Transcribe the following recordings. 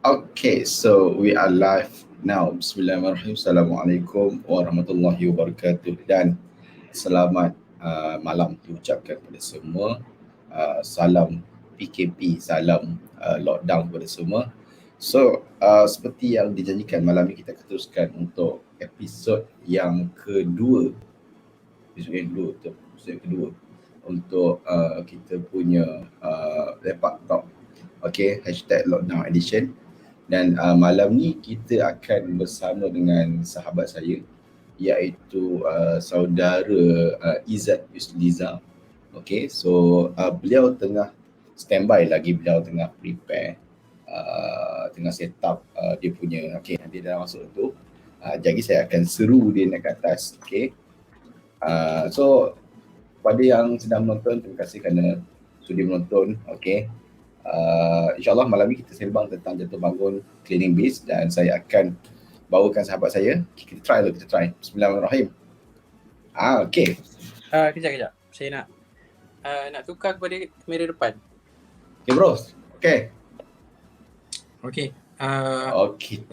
Okay, so we are live now. Bismillahirrahmanirrahim. Assalamualaikum warahmatullahi wabarakatuh dan selamat malam diucapkan kepada semua. Salam PKP, salam lockdown kepada semua. So, seperti yang dijanjikan, malam ini kita akan teruskan untuk episod yang kedua. Untuk kita punya lepak talk. Okay, hashtag lockdown edition. Dan malam ni kita akan bersama dengan sahabat saya, iaitu saudara Izzat Yusliza. Okay, so beliau tengah standby lagi, beliau tengah prepare, tengah set up dia punya, okay, nanti dah masuk tu. Jadi saya akan seru dia naik ke atas, okay. So pada yang sedang menonton, terima kasih kerana sudi menonton, okay. InsyaAllah malam ni kita sembang tentang jatuh bangun cleaning biz dan saya akan bawakan sahabat saya. Kita try. Bismillahirrahmanirrahim. Okay. Kejap. Saya nak tukar kepada kamera depan. Okay bro. Okay. Okay.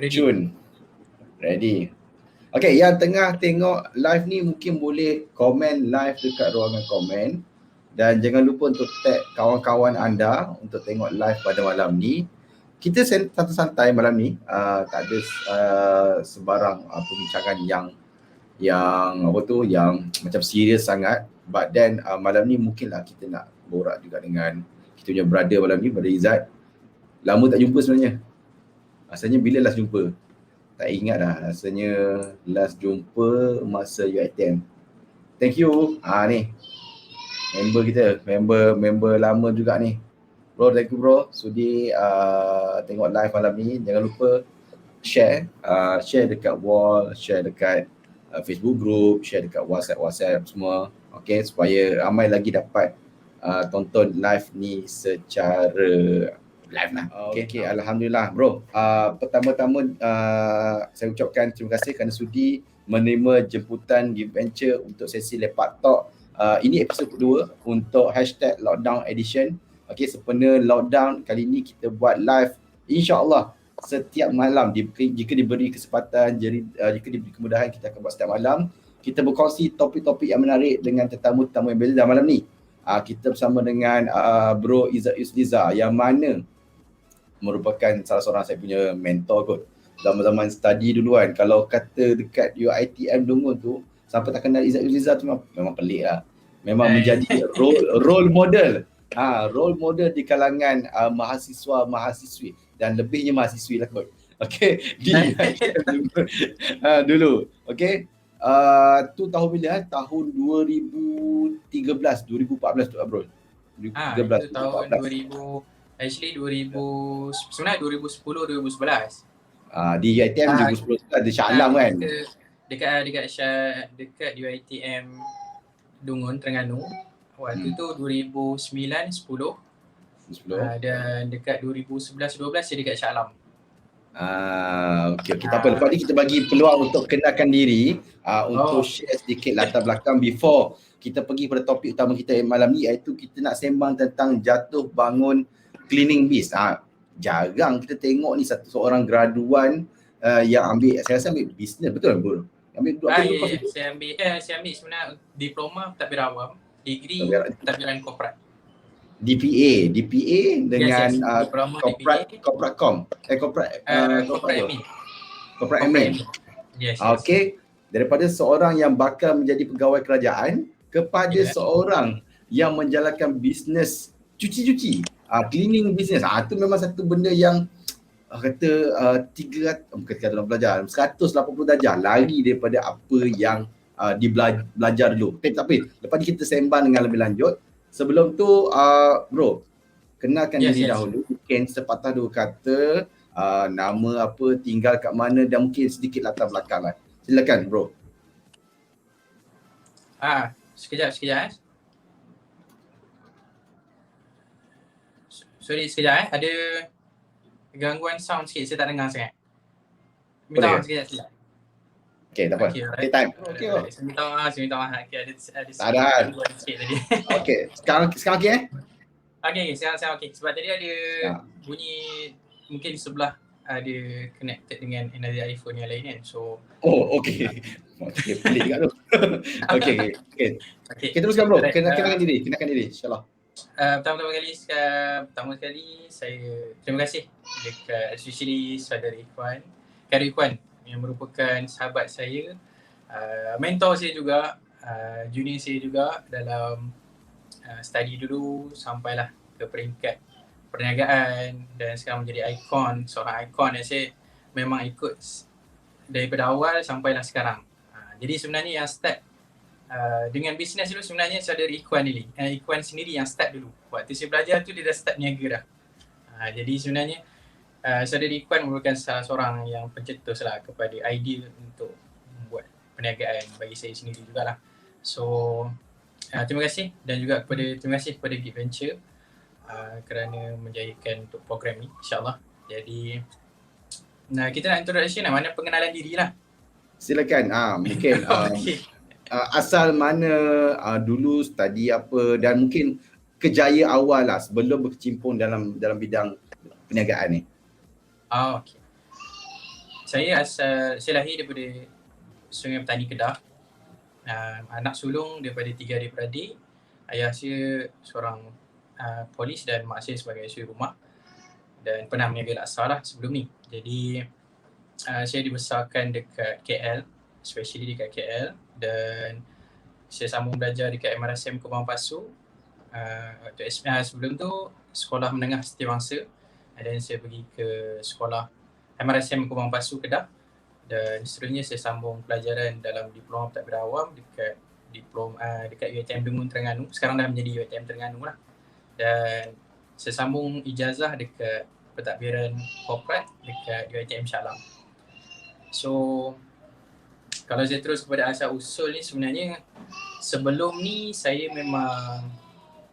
Cun. Ready. Okay, yang tengah tengok live ni mungkin boleh komen live dekat ruangan komen. Dan jangan lupa untuk tag kawan-kawan anda untuk tengok live pada malam ni. Kita santai-santai malam ni, tak ada sebarang perbincangan yang macam serius sangat. But then malam ni mungkinlah kita nak borak juga dengan kita punya brother malam ni, brother Izzat. Lama tak jumpa sebenarnya. Rasanya bila last jumpa? Tak ingat dah, rasanya last jumpa masa UiTM. Thank you. Ni member kita, member lama juga ni. Bro, thank you bro sudi tengok live malam ni. Jangan lupa share dekat wall, share dekat Facebook group, share dekat WhatsApp semua. Okay, supaya ramai lagi dapat tonton live ni secara live lah. Okay, alhamdulillah bro. Pertama-tama saya ucapkan terima kasih kerana sudi menerima jemputan Give Venture untuk sesi lepak talk. Ini episod kedua untuk hashtag lockdown edition. Okay, sempena lockdown kali ni kita buat live insyaAllah setiap malam. Jika diberi kesempatan, jika diberi kemudahan, kita akan buat setiap malam. Kita berkongsi topik-topik yang menarik dengan tetamu-tetamu yang beza. Dan malam ni kita bersama dengan Bro Izzat Yusliza yang mana merupakan salah seorang saya punya mentor kot. Zaman-zaman study duluan, kalau kata dekat UiTM Dungun tu, siapa tak kenal Izzat Yusliza tu memang pelik lah. Memang menjadi role model. Role model di kalangan mahasiswa-mahasiswi dan lebihnya mahasiswi lah kot. Okay, di dulu. Okay, tu tahun bila? Tahun 2013, 2014 tu bro. 2013, itu tahun 2000. Actually 2010, 2011. Di UiTM 2010 ada Shah Alam kan? Dekat UiTM Dungun, Terengganu. Waktu tu 2009-10. Dan dekat 2011-12 saya dekat Shah Alam. Okay, tak apa. Lepas ni kita bagi peluang untuk kenalkan diri, untuk share sedikit latar belakang before kita pergi pada topik utama kita malam ni, iaitu kita nak sembang tentang jatuh bangun cleaning biz. Jarang kita tengok ni seorang graduan yang ambil, saya rasa ambil business, betul bro? Saya ambil sebenarnya diploma pentadbiran awam, degree pentadbiran korporat. DPA dengan corporate admin. Yes. Okay, daripada seorang yang bakal menjadi pegawai kerajaan kepada seorang yang menjalankan bisnes cuci-cuci, cleaning business. Itu memang satu benda yang kata 180 darjah lari daripada apa yang belajar dulu. Tapi tak apa, lepas ni kita sembang dengan lebih lanjut. Sebelum tu bro, kenalkan diri dahulu. Mungkin sepatah dua kata, nama apa, tinggal kat mana dan mungkin sedikit latar belakang lah. Silakan bro. Sekejap. Sorry sekejap ada gangguan sound sikit, saya tak dengar sangat. Minta maaf sekejap. Okay, tak apa. Take time. Okay. Saya minta maaf. Okay, ada gangguan sikit tadi. Okay, sekarang okay Okay, sekarang okey. Sebab tadi ada bunyi mungkin sebelah ada connected dengan another iPhone yang lain kan. So Oh, okey. Okay, pelik juga tu. Okey, okey. Okey. okay. Okey, teruskan bro. Alright, Kenalkan diri insya-Allah. pertama kali saya terima kasih dekat especially saudara Ikhwan, Khairul Ikhwan yang merupakan sahabat saya, mentor saya juga, junior saya juga dalam study dulu sampailah ke peringkat perniagaan dan sekarang menjadi seorang ikon yang saya memang ikut daripada awal sampailah sekarang. Jadi sebenarnya yang start dengan bisnes dulu sebenarnya saudara Ikhwan ni. Ikhwan sendiri yang start dulu. Waktu saya belajar tu dia dah start niaga dah. Jadi sebenarnya saudara Ikhwan merupakan salah seorang yang pencetus lah kepada idea untuk membuat perniagaan bagi saya sendiri jugalah. So terima kasih dan juga terima kasih kepada Git Venture kerana menjayakan untuk program ni, insyaAllah. Jadi kita nak introduction lah, mana pengenalan diri lah. Silakan. Mungkin Okay. asal mana, dulu study apa dan mungkin kejaya awal lah sebelum berkecimpung dalam bidang perniagaan ni. Okay. Saya lahir daripada Sungai Petani Kedah. Anak sulung daripada 3 adik-beradik. Ayah saya seorang polis dan mak saya sebagai suri rumah dan pernah meniaga laksa lah sebelum ni. Jadi saya dibesarkan dekat KL, especially dekat KL, dan saya sambung belajar dekat MRSM Kebun Pasu. Sebelum tu sekolah menengah setiawangsa dan saya pergi ke sekolah MRSM Kebun Pasu Kedah dan seterusnya saya sambung pelajaran dalam diploma pentadbiran awam dekat UiTM Dengun Terengganu. Sekarang dah menjadi UiTM Terengganu lah. Dan saya sambung ijazah dekat pentadbiran korporat dekat UiTM Shah Alam. So kalau saya terus kepada asal usul ni, sebenarnya sebelum ni saya memang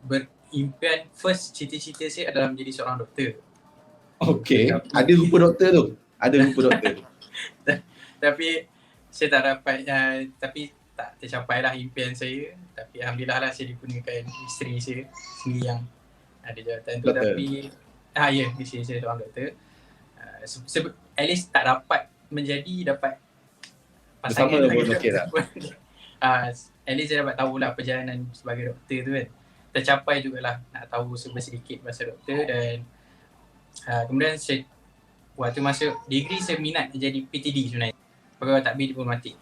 berimpian, first cita-cita saya adalah menjadi seorang doktor. Okey, ada rupa doktor tu. Tapi saya tak dapat, tapi tak tercapai lah impian saya. Tapi alhamdulillah lah saya dikurniakan isteri saya sendiri yang ada jawatan tu. Doktor. Tapi isteri saya seorang doktor. At least tak dapat dapat pasangan bersama pun okey lah. At least saya dapat tahulah perjalanan sebagai doktor tu kan. Tercapai jugalah nak tahu sedikit pasal doktor. Dan kemudian saya waktu masuk degree saya minat jadi PTD sebenarnya, pegawai tadbir diplomatik.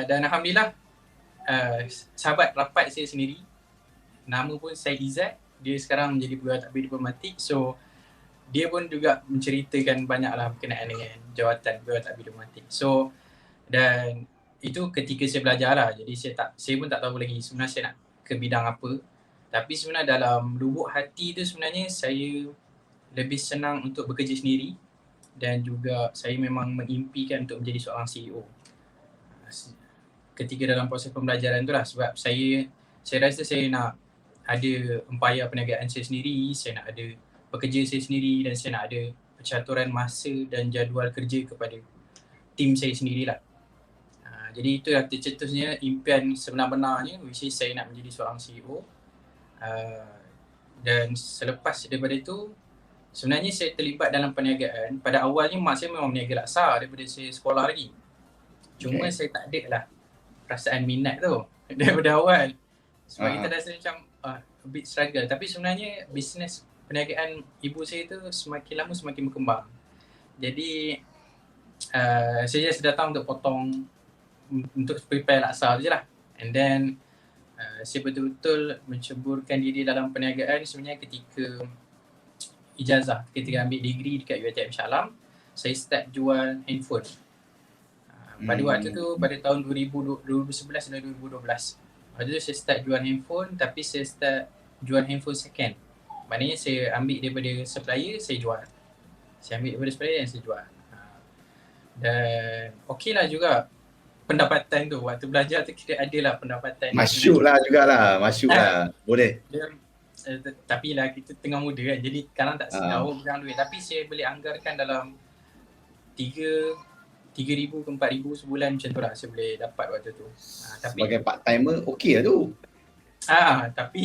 Dan alhamdulillah sahabat rapat saya sendiri, nama pun Syed Izzat, dia sekarang menjadi pegawai tadbir diplomatik. So dia pun juga menceritakan banyaklah berkenaan dengan jawatan pegawai tadbir diplomatik. So dan itu ketika saya belajar lah. Jadi saya pun tak tahu lagi sebenarnya saya nak ke bidang apa. Tapi sebenarnya dalam lubuk hati tu sebenarnya saya lebih senang untuk bekerja sendiri dan juga saya memang mengimpikan untuk menjadi seorang CEO. Ketika dalam proses pembelajaran tu lah, sebab saya rasa saya nak ada empayar perniagaan saya sendiri, saya nak ada pekerja saya sendiri dan saya nak ada percaturan masa dan jadual kerja kepada tim saya sendirilah. Jadi itu yang tercetusnya impian sebenar-benarnya, which is saya nak menjadi seorang CEO. Dan selepas daripada itu, sebenarnya saya terlibat dalam perniagaan. Pada awalnya mak saya memang meniaga laksa daripada saya sekolah lagi. Cuma saya tak ada lah perasaan minat tu daripada awal. Sebab kita rasa macam a bit struggle. Tapi sebenarnya bisnes perniagaan ibu saya tu semakin lama semakin berkembang. Jadi saya just datang untuk potong, untuk prepare laksa je lah. And then saya betul-betul menceburkan diri dalam perniagaan sebenarnya ketika ijazah, ketika ambil degree dekat UiTM Shah Alam. Saya start jual handphone. Pada waktu tu, pada tahun 2011 dan 2012. Waktu tu saya start jual handphone, tapi saya start jual handphone second. Maknanya saya ambil daripada supplier, saya jual. Saya ambil daripada supplier dan saya jual. Dan okey lah juga pendapatan tu. Waktu belajar tu kita adalah pendapatan. Masuk lah jugalah, boleh. Tapi lah kita tengah muda kan, jadi sekarang tak tahu berapa duit. Tapi saya boleh anggarkan dalam 3,000 ke 4,000 sebulan macam tu lah saya boleh dapat waktu tu. Tapi sebagai part timer okey lah tu. Tapi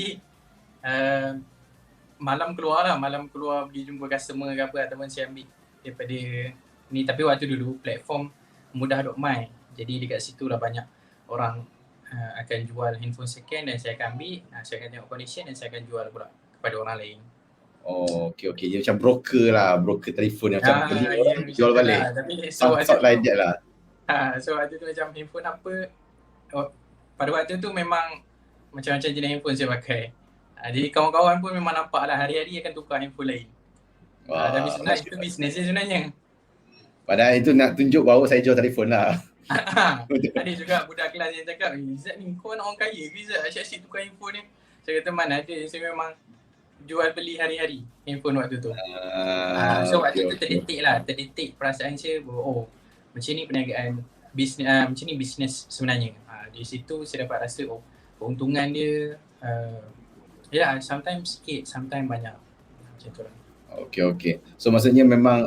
malam keluar pergi jumpa customer ke apa, ataupun saya ambil daripada ni. Tapi waktu dulu platform mudah duk main. Jadi dekat situ lah banyak orang akan jual handphone second dan saya akan ambil, saya akan tengok condition dan saya akan jual pula kepada orang lain. Oh, okey. Dia macam broker lah, broker telefon yang macam beli orang jual macam balik. lah. Tapi so waktu Sort tu, like that lah. so waktu tu macam handphone apa, pada waktu tu memang macam-macam jenis handphone saya pakai. Jadi kawan-kawan pun memang nampak lah hari-hari akan tukar handphone lain. Tapi sebenarnya itu bisnes je sebenarnya. Padahal itu nak tunjuk bahawa saya jual telefon lah. Ada juga budak kelas yang cakap, Izzat ni kau nak orang kaya ke Izzat, asyik-asyik tukar handphone ni. Saya kata mana ada, saya memang jual beli hari-hari handphone waktu tu. So waktu tu terdetik perasaan saya bahawa macam ni perniagaan bisnes, macam ni bisnes sebenarnya. Di situ saya dapat rasa keuntungan dia sometimes sikit, sometimes banyak. Macam tu lah. Okey. So maksudnya memang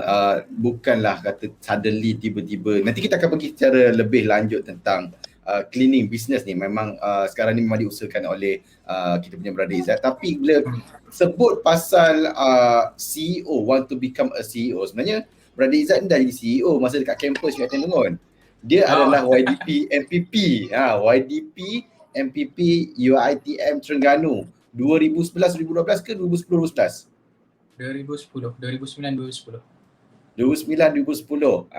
bukanlah kata suddenly tiba-tiba. Nanti kita akan pergi secara lebih lanjut tentang cleaning business ni. Memang sekarang ni memang diusahakan oleh kita punya brother Izzat. Tapi bila sebut pasal CEO, want to become a CEO, sebenarnya brother Izzat ni dah jadi CEO masa dekat kampus UiTM Bengon. Dia adalah YDP MPP. YDP MPP UiTM Terengganu 2011-2012 ke 2010-2011? 2009-2010. 2009-2010.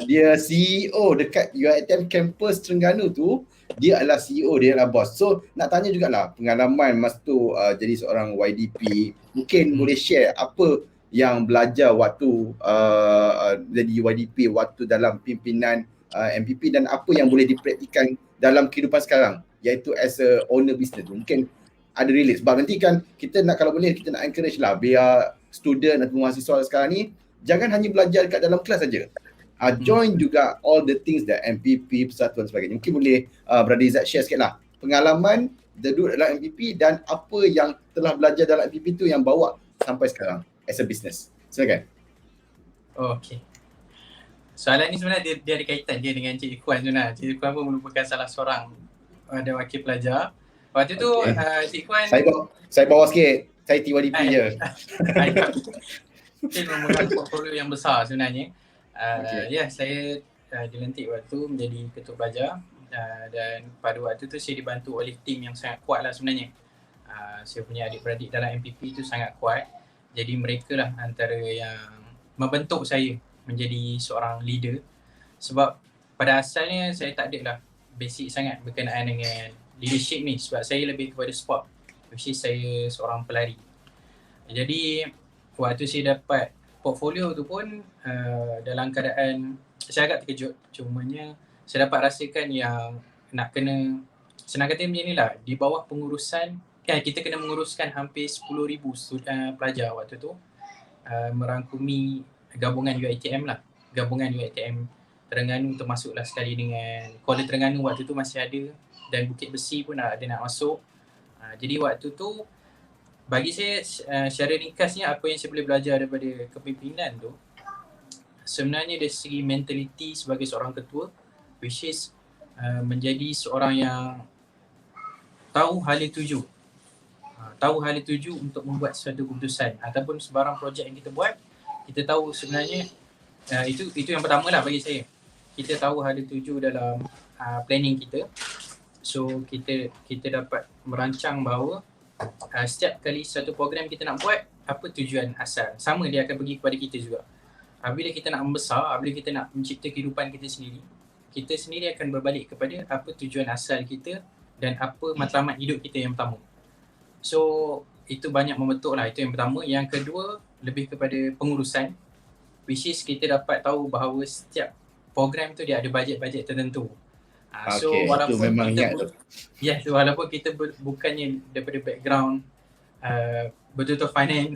Dia CEO dekat UiTM Campus Terengganu tu, dia adalah CEO, dia adalah bos. So nak tanya jugalah pengalaman masa tu jadi seorang YDP. Mungkin boleh share apa yang belajar waktu jadi YDP, waktu dalam pimpinan MPP, dan apa yang boleh dipraktikan dalam kehidupan sekarang, iaitu as a owner business. Mungkin ada relate sebab nanti kan kita nak, kalau boleh kita nak encourage lah biar student atau mahasiswa sekarang ni jangan hanya belajar dekat dalam kelas saja. Join juga all the things that MPP, persatuan sebagainya. Mungkin boleh Brother Izzat share sikit lah pengalaman duduk dalam MPP dan apa yang telah belajar dalam MPP tu yang bawa sampai sekarang as a business. Silakan. Okay. Soalan ni sebenarnya dia ada kaitan dia dengan Cik Ikhwan sebenarnya. Cik Ikhwan pun merupakan salah seorang wakil pelajar. Waktu tu Cik Ikhwan, saya bawa sikit. Saya TYDP je. Dia memegang portfolio yang besar sebenarnya. Saya dilantik waktu menjadi ketua pelajar dan pada waktu tu saya dibantu oleh tim yang sangat kuat lah sebenarnya. Saya punya adik-beradik dalam MPP tu sangat kuat. Jadi mereka lah antara yang membentuk saya menjadi seorang leader. Sebab pada asalnya saya tak ada lah basic sangat berkenaan dengan leadership ni, sebab saya lebih kepada sport, which is saya seorang pelari. Jadi waktu saya dapat portfolio tu pun dalam keadaan saya agak terkejut. Cumanya saya dapat rasakan yang nak kena, senang kata macam ni lah, di bawah pengurusan kita kena menguruskan hampir 10,000 pelajar waktu tu, merangkumi gabungan UiTM lah, gabungan UiTM Terengganu termasuklah sekali dengan Kuala Terengganu waktu tu masih ada, dan Bukit Besi pun ada nak masuk. Jadi waktu tu bagi saya secara ringkasnya apa yang saya boleh belajar daripada kepimpinan tu, sebenarnya dari segi mentality sebagai seorang ketua, which is menjadi seorang yang tahu hala tuju, untuk membuat suatu keputusan ataupun sebarang projek yang kita buat. Kita tahu sebenarnya itu yang pertama lah bagi saya. Kita tahu hala tuju dalam planning kita. So kita dapat merancang bahawa setiap kali satu program kita nak buat, apa tujuan asal. Sama dia akan pergi kepada kita juga. Bila kita nak membesar, bila kita nak mencipta kehidupan kita sendiri akan berbalik kepada apa tujuan asal kita dan apa matlamat hidup kita yang pertama. So itu banyak membentuk lah, itu yang pertama. Yang kedua, lebih kepada pengurusan, which is kita dapat tahu bahawa setiap program tu dia ada bajet-bajet tertentu. So walaupun walaupun kita bukannya daripada background betul-betul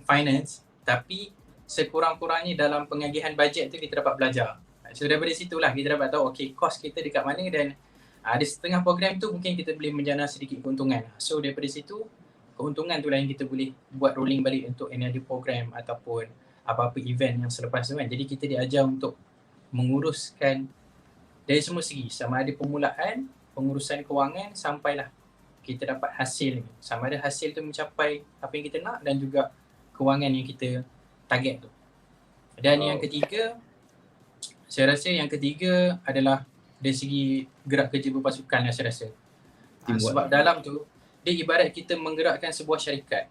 finance, tapi sekurang-kurangnya dalam pengagihan bajet tu kita dapat belajar. So daripada situlah kita dapat tahu kos kita dekat mana, dan ada setengah program tu mungkin kita boleh menjana sedikit keuntungan. So daripada situ, keuntungan tu lah yang kita boleh buat rolling balik untuk any program ataupun apa-apa event yang selepas tu kan. Jadi kita diajar untuk menguruskan dari semua segi, sama ada permulaan, pengurusan kewangan, sampailah kita dapat hasil ni. Sama ada hasil tu mencapai apa yang kita nak dan juga kewangan yang kita target tu. Dan yang ketiga, saya rasa yang ketiga adalah dari segi gerak kerja berpasukan lah saya rasa. Sebab dalam tu, dia ibarat kita menggerakkan sebuah syarikat.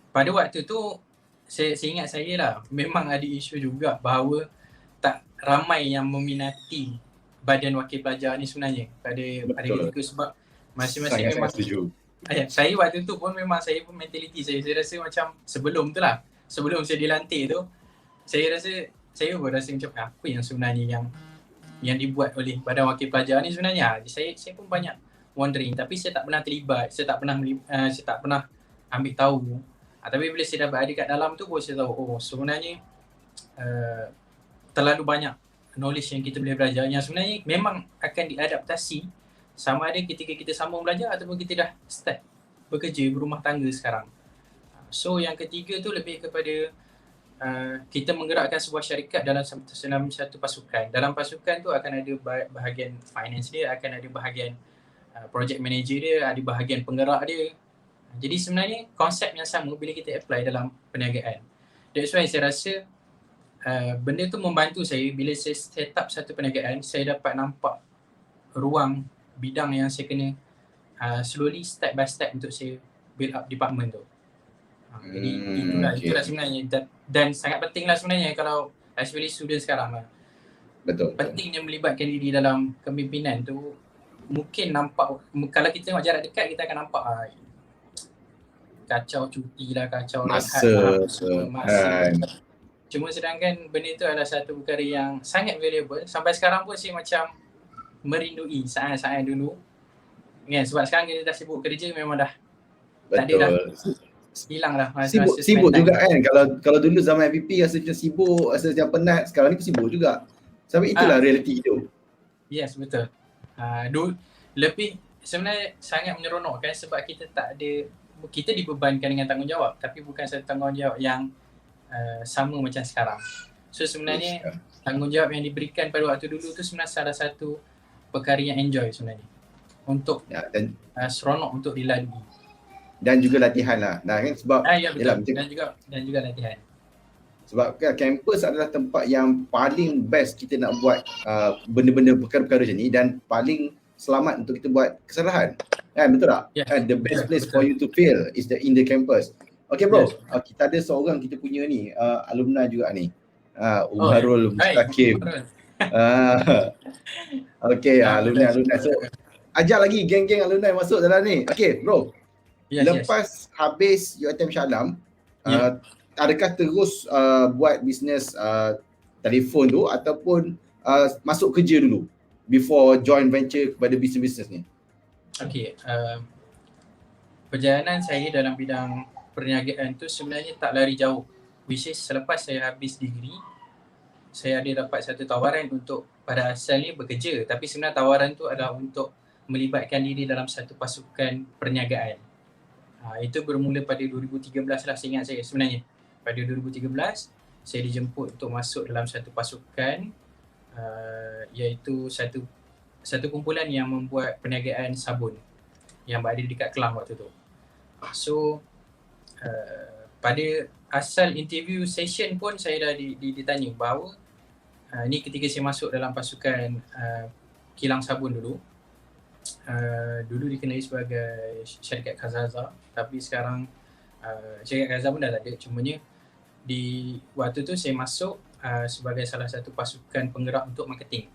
Pada waktu tu, saya ingat saya lah, memang ada isu juga bahawa tak ramai yang meminati badan wakil pelajar ni sebenarnya pada ketika, sebab masing-masing memang saya waktu tu pun memang saya pun mentaliti saya rasa macam sebelum tu lah, sebelum saya dilantik tu, saya pun rasa macam apa yang sebenarnya yang dibuat oleh badan wakil pelajar ni sebenarnya. Saya pun banyak wondering, tapi saya tak pernah terlibat, saya tak pernah ambil tahu. Tapi bila saya dah berada kat dalam tu baru saya tahu, sebenarnya terlalu banyak knowledge yang kita boleh belajar yang sebenarnya memang akan diadaptasi sama ada ketika kita sambung belajar ataupun kita dah start bekerja berumah tangga sekarang. So yang ketiga tu lebih kepada kita menggerakkan sebuah syarikat dalam satu pasukan. Dalam pasukan tu akan ada bahagian finance dia, akan ada bahagian project manager dia, ada bahagian penggerak dia. Jadi sebenarnya konsep yang sama bila kita apply dalam perniagaan. That's why saya rasa benda tu membantu saya bila saya set up satu perniagaan, saya dapat nampak ruang bidang yang saya kena slowly step by step untuk saya build up department tu. Jadi itulah sebenarnya dan sangat penting lah sebenarnya kalau especially student sekarang lah. Betul. Pentingnya melibatkan diri dalam kepimpinan tu. Mungkin nampak, kalau kita tengok jarak dekat kita akan nampak kacau cuti lah, kacau masa. Cuma sedangkan benda tu adalah satu perkara yang sangat valuable. Sampai sekarang pun saya macam merindui saat-saat dulu. Kan, sebab sekarang kita dah sibuk kerja memang dah tak ada dah. Hilang dah masa sibuk juga kan. Kalau dulu zaman FPP rasa macam sibuk, rasa macam penat, sekarang ni pun sibuk juga. Sebab itulah realiti hidup. Yes, betul. Lebih sebenarnya sangat menyeronokkan sebab kita tak ada, kita dibebankan dengan tanggungjawab tapi bukan satu tanggungjawab yang sama macam sekarang. So sebenarnya tanggungjawab yang diberikan pada waktu dulu tu sebenarnya salah satu perkara yang enjoy sebenarnya untuk seronok untuk dilalui. Dan juga latihan lah. Nah kan sebab ya, betul. Dan juga latihan. Sebab kan kampus adalah tempat yang paling best kita nak buat benda-benda perkara-perkara macam ni dan paling selamat untuk kita buat kesalahan. Kan betul tak? Yeah. And the best place for you to fail is in the campus. Okay bro, kita ada seorang kita punya ni alumni juga ni. Umarul Mustaqim. Okay, alumni. So ajak lagi geng-geng alumni masuk dalam ni. Okay bro. Lepas habis UiTM Shah Alam, adakah terus buat bisnes telefon tu ataupun masuk kerja dulu before join venture kepada bisnes-bisnes ni? Okay, perjalanan saya dalam bidang perniagaan tu sebenarnya tak lari jauh. Which is selepas saya habis degree, saya ada dapat satu tawaran untuk pada asalnya bekerja. Tapi sebenarnya tawaran tu adalah untuk melibatkan diri dalam satu pasukan perniagaan. Itu bermula pada 2013 lah, saya ingat saya sebenarnya. Pada 2013, saya dijemput untuk masuk dalam satu pasukan iaitu satu kumpulan yang membuat perniagaan sabun yang berada dekat Kelang waktu tu. So, pada asal interview session pun saya dah ditanya bahawa ni ketika saya masuk dalam pasukan kilang sabun dulu. Dulu dikenali sebagai syarikat Kazaza, tapi sekarang syarikat Kazaza pun dah tak ada. Cumanya di waktu tu saya masuk sebagai salah satu pasukan penggerak untuk marketing.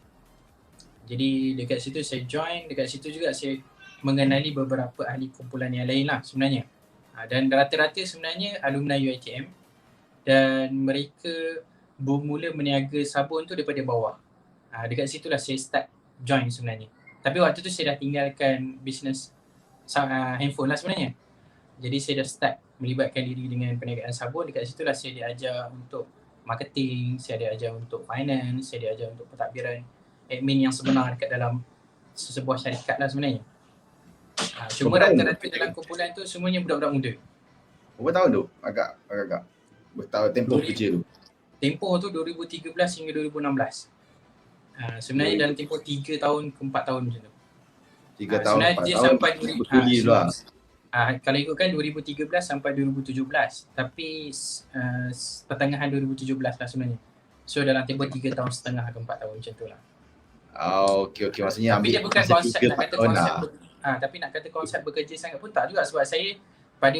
Jadi dekat situ saya join, dekat situ juga saya mengenali beberapa ahli kumpulan yang lain lah sebenarnya. Dan rata-rata sebenarnya alumni UiTM dan mereka bermula meniaga sabun tu daripada bawah. Dekat situlah saya start join sebenarnya. Tapi waktu tu saya dah tinggalkan bisnes handphone lah sebenarnya. Jadi saya dah start melibatkan diri dengan perniagaan sabun. Dekat situlah saya diajar untuk marketing, saya diajar untuk finance, saya diajar untuk pentadbiran admin yang sebenar dekat dalam sebuah syarikat lah sebenarnya. Cuma rata-rata dalam kumpulan tu semuanya budak-budak muda. Berapa tahun tu? Agak bertahun tempoh kerja tu. Tempoh tu 2013 hingga 2016. Sebenarnya dalam tempoh 3 tahun ke 4 tahun macam tu. 3 tahun, 4 tahun sampai bertuli lah. Kalau ikutkan 2013 sampai 2017, tapi pertengahan 2017 lah sebenarnya. So dalam tempoh 3.5 tahun ke 4 tahun macam tu lah. Okey, maksudnya Tapi ambil dia bukan masa konsep 3 nak 4 kata tahun konsep lah. tapi nak kata konsep bekerja sangat pun tak juga, sebab saya pada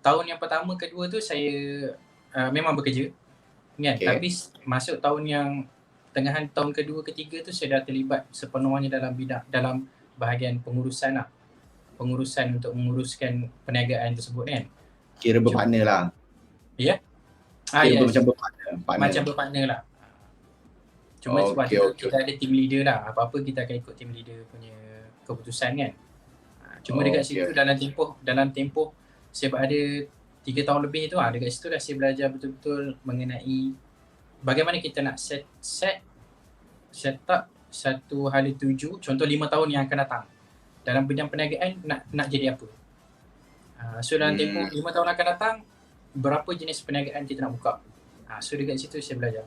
tahun yang pertama kedua tu saya memang bekerja kan, Okay. tapi masuk tahun yang tengahan tahun kedua ketiga tu saya dah terlibat sepenuhnya dalam bahagian pengurusan lah. Pengurusan untuk menguruskan perniagaan tersebut kan. Kira berpartner lah. Ya? Kira Yes. macam berpartner. Macam berpartner lah. Cuma waktu tu kita ada team leader lah. Apa-apa kita akan ikut team leader punya keputusan kan. Cuma dekat situ dalam tempoh saya ada 3 tahun lebih tu, dekat situ dah saya belajar betul-betul mengenai bagaimana kita nak set up satu hala tuju, contoh 5 tahun yang akan datang. Dalam bidang perniagaan nak jadi apa. So dalam tempoh 5 tahun akan datang, berapa jenis perniagaan kita nak buka. So dekat situ saya belajar.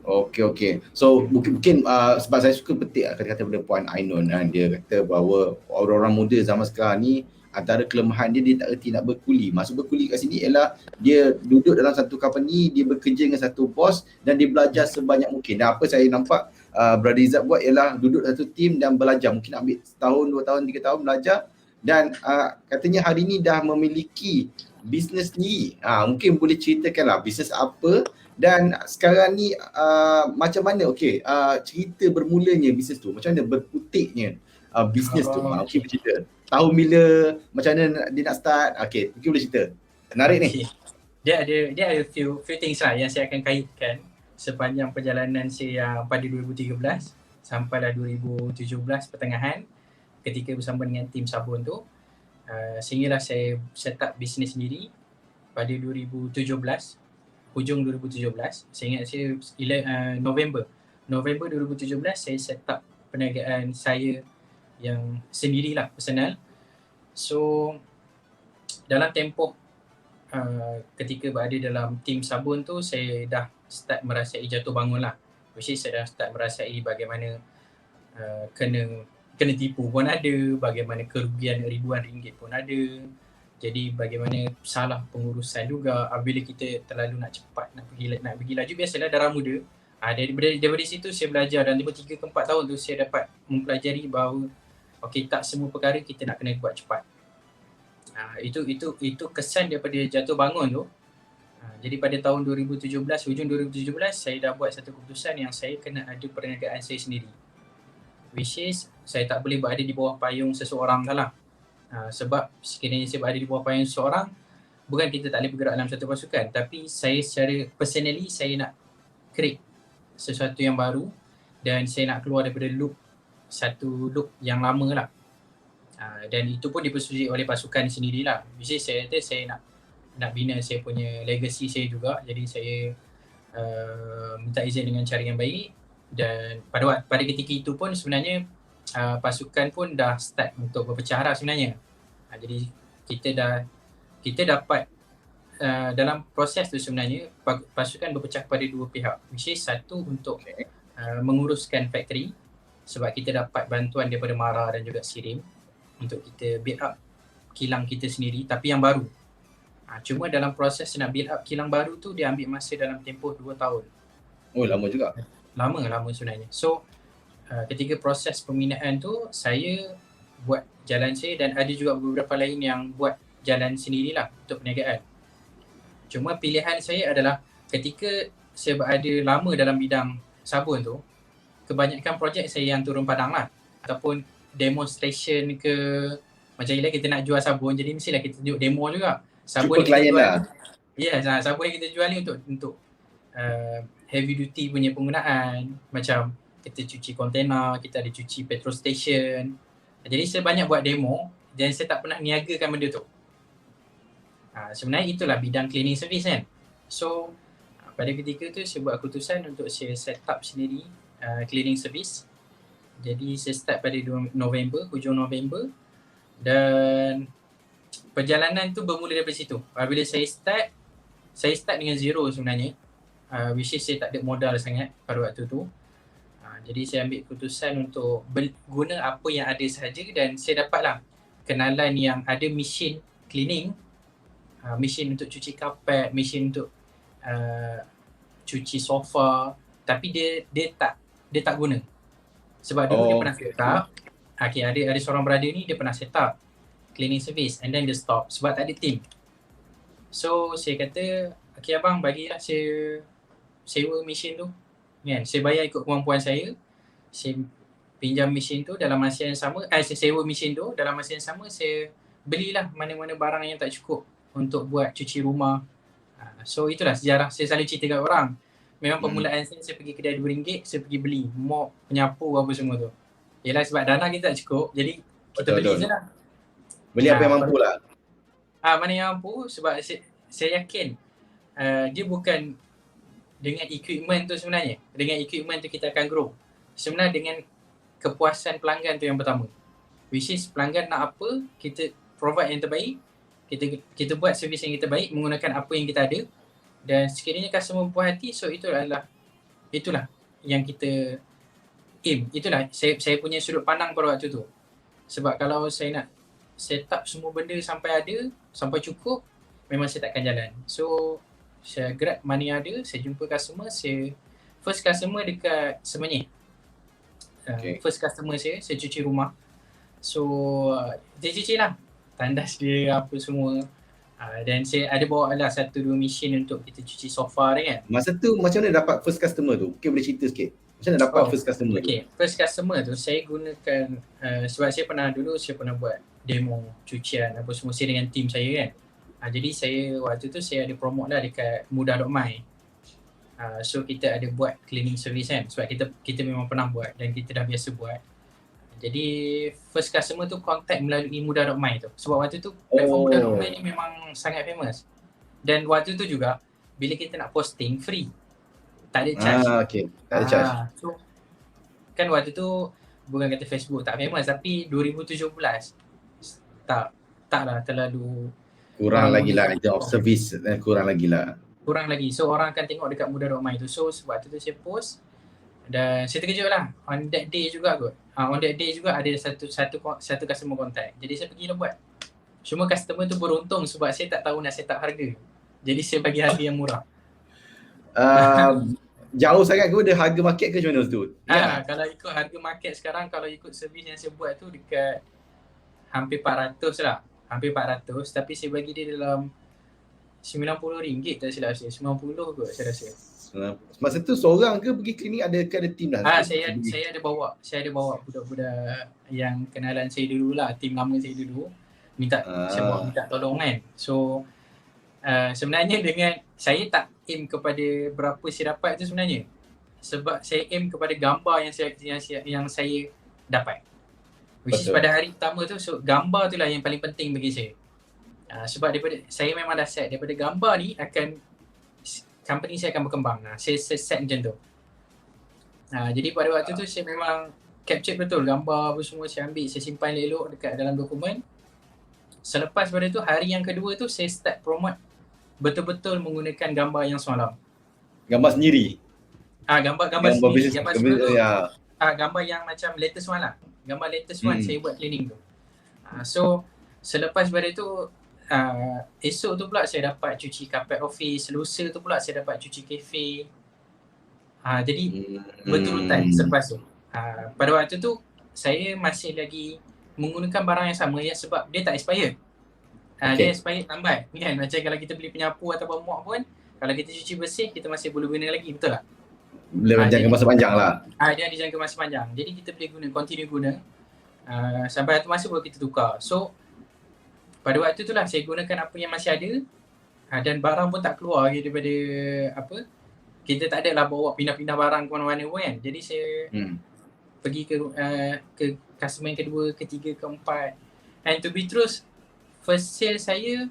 Okey. So mungkin sebab saya suka petik kata-kata pada Puan Ainun kan, dia kata bahawa orang-orang muda zaman sekarang ni antara kelemahan dia tak erti nak berkuli. Maksud berkuli kat sini ialah dia duduk dalam satu company, dia bekerja dengan satu bos dan dia belajar sebanyak mungkin. Dan apa saya nampak Brother Izzat buat ialah duduk satu team dan belajar. Mungkin ambil setahun, 2 tahun, 3 tahun belajar dan katanya hari ni dah memiliki bisnes sendiri. Mungkin boleh ceritakanlah bisnes apa dan sekarang ni macam mana cerita bermulanya bisnes tu, macam mana berputiknya bisnes tu. Mungkin bercerita tahun bila, macam mana dia nak start. Mungkin boleh cerita. Menarik ni. Dia ada few things lah yang saya akan kaitkan sepanjang perjalanan saya pada 2013 sampailah 2017 pertengahan ketika bersama dengan tim Sabun tu. Sehinggalah saya set up bisnes sendiri pada 2017, hujung 2017. Saya ingat saya November 2017 saya set up perniagaan saya yang sendirilah, personal. So dalam tempoh ketika berada dalam tim Sabun tu, saya dah start merasai jatuh bangun lah. Which is saya dah start merasai bagaimana kena tipu pun ada, bagaimana kerugian ribuan ringgit pun ada. Jadi bagaimana salah pengurusan juga bila kita terlalu nak cepat, nak pergi laju. Biasalah darah muda. Daripada situ saya belajar, dan lepas 3 ke 4 tahun tu saya dapat mempelajari bahawa tak semua perkara kita nak kena buat cepat. Itu kesan daripada jatuh bangun tu. Jadi pada tahun 2017, hujung 2017 saya dah buat satu keputusan yang saya kena ada perniagaan saya sendiri. Which is saya tak boleh berada di bawah payung seseorang dah lah. Sebab sekiranya saya berada di bawah payung seseorang, bukan kita tak boleh bergerak dalam satu pasukan, tapi saya secara personally saya nak create sesuatu yang baru dan saya nak keluar daripada satu loop yang lama lah. Dan itu pun dipersetujui oleh pasukan sendirilah. Which is saya nak bina saya punya legacy saya juga. Jadi saya minta izin dengan cara yang baik, dan pada ketika itu pun sebenarnya pasukan pun dah start untuk berpecah arah sebenarnya. Jadi kita dapat dalam proses tu sebenarnya pasukan berpecah kepada 2 pihak, which is satu untuk menguruskan factory, sebab kita dapat bantuan daripada Mara dan juga Sirim untuk kita build up kilang kita sendiri, tapi yang baru. Cuma dalam proses nak build up kilang baru tu dia ambil masa dalam tempoh 2 tahun. Oh, lama juga. Lama sebenarnya. So ketika proses pembinaan tu saya buat jalan saya, dan ada juga beberapa lain yang buat jalan sendirilah untuk perniagaan. Cuma pilihan saya adalah ketika saya berada lama dalam bidang sabun tu, kebanyakan projek saya yang turun padang lah, ataupun demonstration ke, macam ialah kita nak jual sabun, jadi mestilah kita tunjuk demo juga. Sabun Jumpa klien lah. Yes, sabun yang kita jual ni untuk heavy duty punya penggunaan, macam kita cuci kontena, kita ada cuci petrol station. Jadi saya banyak buat demo dan saya tak pernah niagakan benda tu. Sebenarnya itulah bidang cleaning service kan. So pada ketika tu saya buat keputusan untuk saya set up sendiri cleaning service. Jadi saya start pada hujung November, dan perjalanan tu bermula daripada situ. Bila saya start dengan zero sebenarnya, which is saya tak ada modal sangat pada waktu tu. Jadi saya ambil keputusan untuk guna apa yang ada sahaja, dan saya dapatlah kenalan yang ada mesin cleaning, mesin untuk cuci kapet, mesin untuk cuci sofa, tapi dia tak guna. Sebab dulu dia pernah set up, ada seorang brother ni dia pernah set up cleaning service and then dia stop sebab tak ada team. So saya kata, okay abang, bagilah saya sewa mesin tu kan. Saya bayar ikut kemampuan saya pinjam mesin tu, dalam masa yang sama saya sewa mesin tu, dalam masa yang sama saya belilah mana-mana barang yang tak cukup untuk buat cuci rumah. So itulah sejarah saya selalu cerita kat orang. Memang permulaan saya pergi kedai RM2, saya pergi beli mop, penyapu apa semua tu. Yelah sebab dana kita tak cukup, jadi kita beli je lah. Beli apa yang mampu lah. Mana yang mampu, sebab saya yakin dia bukan dengan equipment tu sebenarnya. Dengan equipment tu kita akan grow. Sebenarnya dengan kepuasan pelanggan tu yang pertama. Which is pelanggan nak apa, kita provide yang terbaik. Kita buat servis yang terbaik menggunakan apa yang kita ada. Dan sekiranya customer puas hati, so itulah yang kita aim. Itulah saya punya sudut pandang pada waktu tu. Sebab kalau saya nak set up semua benda sampai ada, sampai cukup, memang saya takkan jalan. So saya grab mana yang ada, saya jumpa customer, first customer dekat Semenyih. First customer saya cuci rumah. So dia cuci lah, tandas dia apa semua. Dan saya ada bawa lah 1-2 mesin untuk kita cuci sofa dia kan. Masa tu macam mana dapat first customer tu? Mungkin boleh cerita sikit. Macam mana dapat first customer tu? First customer tu saya gunakan sebab saya pernah buat demo cucian apa semua saya dengan team saya kan. Jadi saya waktu tu saya ada promote lah dekat mudah.my. So kita ada buat cleaning service kan, sebab kita memang pernah buat dan kita dah biasa buat. Jadi first customer tu contact melalui mudah.my tu. Sebab waktu tu platform mudah.my ni memang sangat famous. Dan waktu tu juga bila kita nak posting free, tak ada charge. Tak ada charge. So kan waktu tu bukan kata Facebook tak famous, tapi 2017 taklah terlalu kurang lagi lah job service, kurang lagi. So orang akan tengok dekat mudah.my tu. So sebab tu saya post dan saya terkejut lah. On that day juga ada satu customer contact. Jadi saya pergi lah buat. Cuma customer tu beruntung sebab saya tak tahu nak set up harga. Jadi saya bagi harga yang murah. Jauh sangat ke dia harga market ke macam mana tu? Kalau ikut harga market sekarang, kalau ikut servis yang saya buat tu dekat hampir 400 lah. Hampir 400, tapi saya bagi dia dalam RM90 tak silap saya. 90 kot saya rasa. Masa tu seorang ke pergi klinik, ada team lah? Saya ada bawa budak-budak yang kenalan saya dulu lah, team lama saya dulu. Saya bawa minta tolong kan. So sebenarnya dengan saya tak aim kepada berapa saya dapat tu sebenarnya. Sebab saya aim kepada gambar yang saya dapat. Which is pada hari pertama tu, so gambar tu lah yang paling penting bagi saya. Sebab saya memang dah set daripada gambar ni company saya akan berkembang. Saya set macam tu. Jadi pada waktu tu saya memang capture betul gambar apa semua, saya ambil, saya simpan elok dekat dalam dokumen. Selepas pada tu, hari yang kedua tu saya start promote betul-betul menggunakan gambar yang semalam. Gambar sendiri? Gambar sendiri. Gambar yang macam latest one lah. Gambar latest one saya buat cleaning tu. So selepas pada tu esok tu pula saya dapat cuci carpet office, lusa tu pula saya dapat cuci kafe. Jadi betulan selepas tu. Pada waktu tu saya masih lagi menggunakan barang yang sama ya, sebab dia tak expired. Dia expired lambat kan. Macam kalau kita beli penyapu atau mop pun, kalau kita cuci bersih kita masih boleh guna lagi, betul tak? Boleh jangka masa panjang lah. Dia ada jangka masa panjang. Jadi kita boleh continue guna sampai satu masa baru kita tukar. So pada waktu tu lah saya gunakan apa yang masih ada, dan barang pun tak keluar lagi daripada kita tak adalah bawa pindah-pindah barang ke mana-mana pun kan. Jadi saya pergi ke customer yang kedua, ketiga, keempat. And to be truth, first sale saya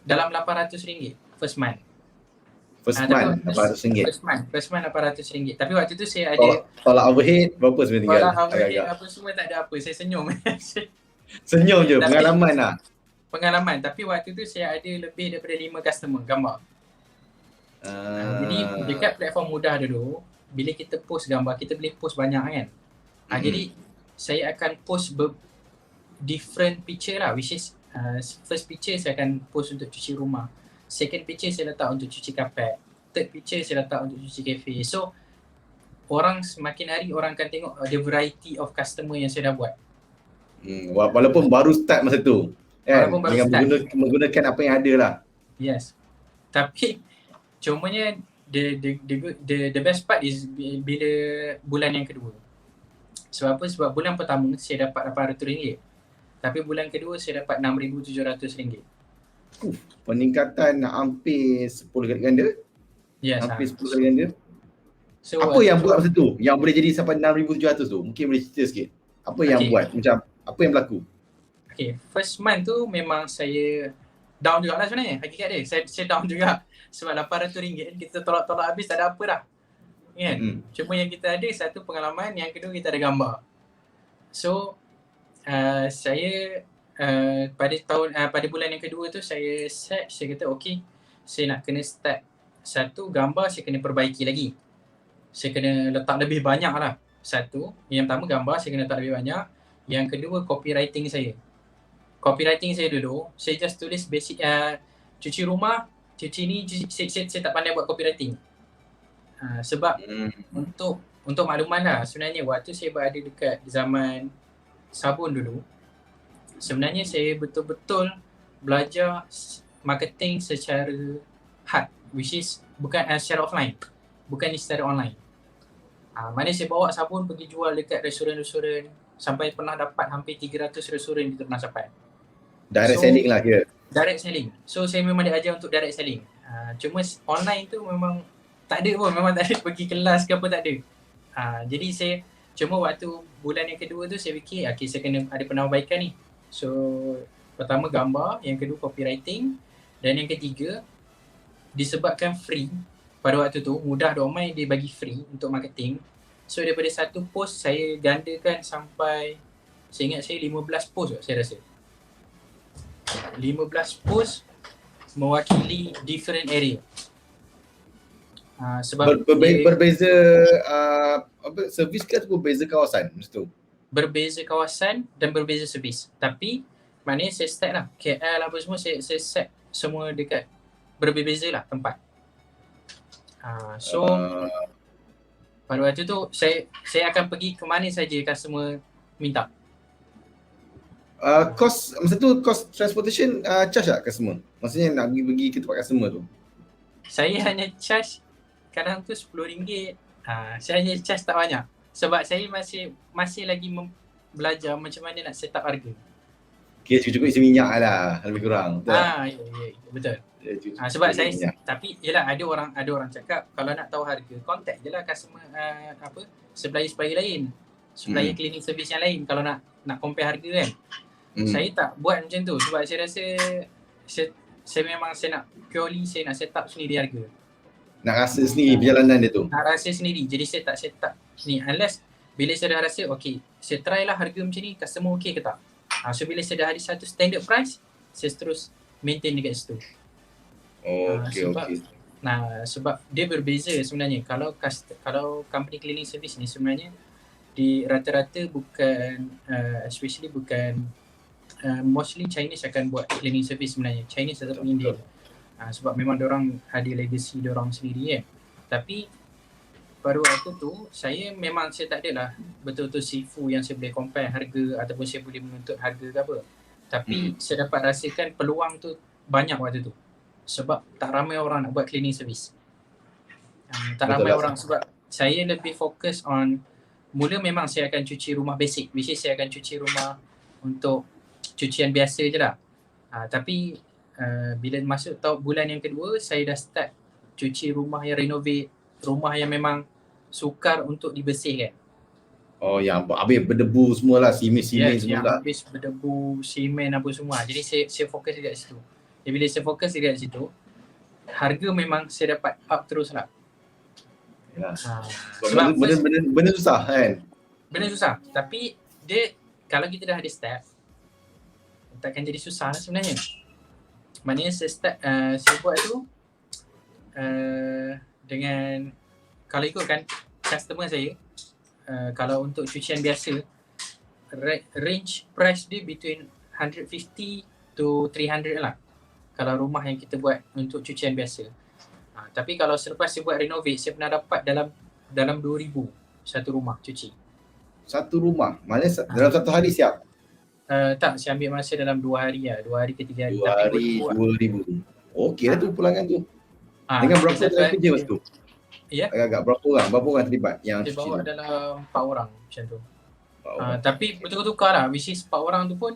dalam RM800 first month. First month RM800. Tapi waktu tu saya ada tolak overhead berapa sebenarnya tinggal? Tolak overhead apa semua tak ada apa. Saya senyum. Senyum je, pengalaman lah. Pengalaman, tapi waktu tu saya ada lebih daripada 5 customer gambar. Jadi dekat platform mudah dulu, bila kita post gambar, kita boleh post banyak kan. Jadi saya akan post different picture lah, which is first picture saya akan post untuk cuci rumah, second picture saya letak untuk cuci kapet, third picture saya letak untuk cuci kafe. So orang semakin hari orang akan tengok the variety of customer yang saya dah buat. Walaupun baru start masa tu kan, Walaupun baru dengan start. menggunakan apa yang ada lah. Yes. Tapi cumanya the best part is bila bulan yang kedua. Sebab apa? Sebab bulan pertama saya dapat RM800. Tapi bulan kedua saya dapat RM6,700. Peningkatan hampir 10 kali ganda. Yes. Hampir 10 kali ganda. So, apa yang buat masa tu? Yang boleh jadi sampai 6,700 tu? Mungkin boleh cerita sikit. Apa yang buat? Macam apa yang berlaku? Okay, first month tu memang saya down juga lah sebenarnya. Hakikat dia, saya down juga. Sebab RM800 kita tolak-tolak habis tak ada apa dah. Kan? Cuma yang kita ada satu pengalaman, yang kedua kita ada gambar. So, saya pada bulan yang kedua tu saya set, saya kata okay, saya nak kena start satu gambar saya kena perbaiki lagi. Saya kena letak lebih banyak lah. Satu, yang pertama gambar saya kena letak lebih banyak. Yang kedua copywriting saya. Copywriting saya dulu, saya just tulis basic cuci rumah, cuci ni, saya tak pandai buat copywriting. Sebab untuk makluman lah, sebenarnya waktu saya berada dekat zaman sabun dulu, sebenarnya saya betul-betul belajar marketing secara hard, which is bukan secara offline, bukan secara online. Mana saya bawa sabun pergi jual dekat restoran-restoran, sampai pernah dapat hampir 300 restoran kita pernah sampai. Direct selling lah kira. Direct selling. So saya memang diajar untuk direct selling. Cuma online tu memang tak ada pun, memang tak ada pergi kelas ke apa, tak ada. Jadi saya cuma waktu bulan yang kedua tu saya fikir okay, saya kena ada penambahbaikan ni. So pertama gambar, yang kedua copywriting, dan yang ketiga disebabkan free pada waktu tu, mudah domai dia bagi free untuk marketing. So daripada satu post saya gandakan sampai, saya ingat saya 15 post saya rasa. 15 post mewakili different area. Sebab berbeza servis ke atau berbeza kawasan masa tu? Berbeza kawasan dan berbeza servis. Tapi maknanya saya start lah KL apa semua, saya set semua dekat berbeza lah tempat. So pada waktu tu saya akan pergi ke mana saja customer minta. Cost masa tu, cost transportation charge tak customer? Maksudnya nak pergi ke tempat customer tu? Saya hanya charge kadang tu RM10. Saya hanya charge tak banyak. Sebab saya masih lagi belajar macam mana nak set up harga. Okay, cukup isi minyak lah lebih kurang. Betul tak? Ya, betul. Sebab saya minyak. Tapi yelah, ada orang cakap kalau nak tahu harga, contact je lah customer supplier lain. Supplier cleaning service yang lain kalau nak compare harga kan. Saya tak buat macam tu sebab saya rasa saya memang nak purely saya nak set up sendiri harga. Nak rasa sendiri perjalanan dia tu. Nak rasa sendiri. Jadi saya tak set up ni unless bila saya dah rasa okay, saya try lah harga macam ni, customer okay ke tak. So bila saya dah ada satu standard price, saya terus maintain dekat situ. Sebab dia berbeza sebenarnya. Kalau company cleaning service ni sebenarnya di rata-rata bukan especially bukan mostly Chinese akan buat cleaning service sebenarnya. Chinese ataupun Indian. Sebab memang diorang ada legacy diorang sendiri kan. Tapi pada waktu tu saya tak ada lah betul-betul sifu yang saya boleh compare harga ataupun saya boleh menuntut harga ke apa. Tapi saya dapat rasakan peluang tu banyak waktu tu. Sebab tak ramai orang nak buat cleaning service. Tak ramai orang sebab saya lebih fokus on, mula memang saya akan cuci rumah basic, which is saya akan cuci rumah untuk cucian biasa je lah. Tapi bila masuk bulan yang kedua, saya dah start cuci rumah yang renovate, rumah yang memang sukar untuk dibersihkan. Yang habis berdebu semualah, simen semua lah. Habis berdebu, simen apa semua. Jadi saya fokus dekat situ. Jadi bila saya fokus dekat situ, harga memang saya dapat up terus lah. Sebab benda susah kan? Benda susah. Tapi dia, kalau kita dah ada step, takkan jadi susah lah sebenarnya. Maknanya saya buat tu dengan, kalau ikutkan customer saya, kalau untuk cucian biasa range price dia between 150 to 300 lah. Kalau rumah yang kita buat untuk cucian biasa. Tapi kalau selepas saya buat renovate, saya pernah dapat dalam 2,000 satu rumah cuci. Satu rumah, maknanya dalam satu hari siap? Tak, saya ambil masa dalam 2 hari lah, 2 hari ke 3 hari. 2 hari 2,000. Okey lah tu pulangan tu. Dengan berapa orang kerja masa tu? Ya. Agak-agak berapa orang terlibat yang Saya cuci bawa tu? dalam 4 orang macam tu. Wow. Tapi bertukar-tukar lah, which is 4 orang tu pun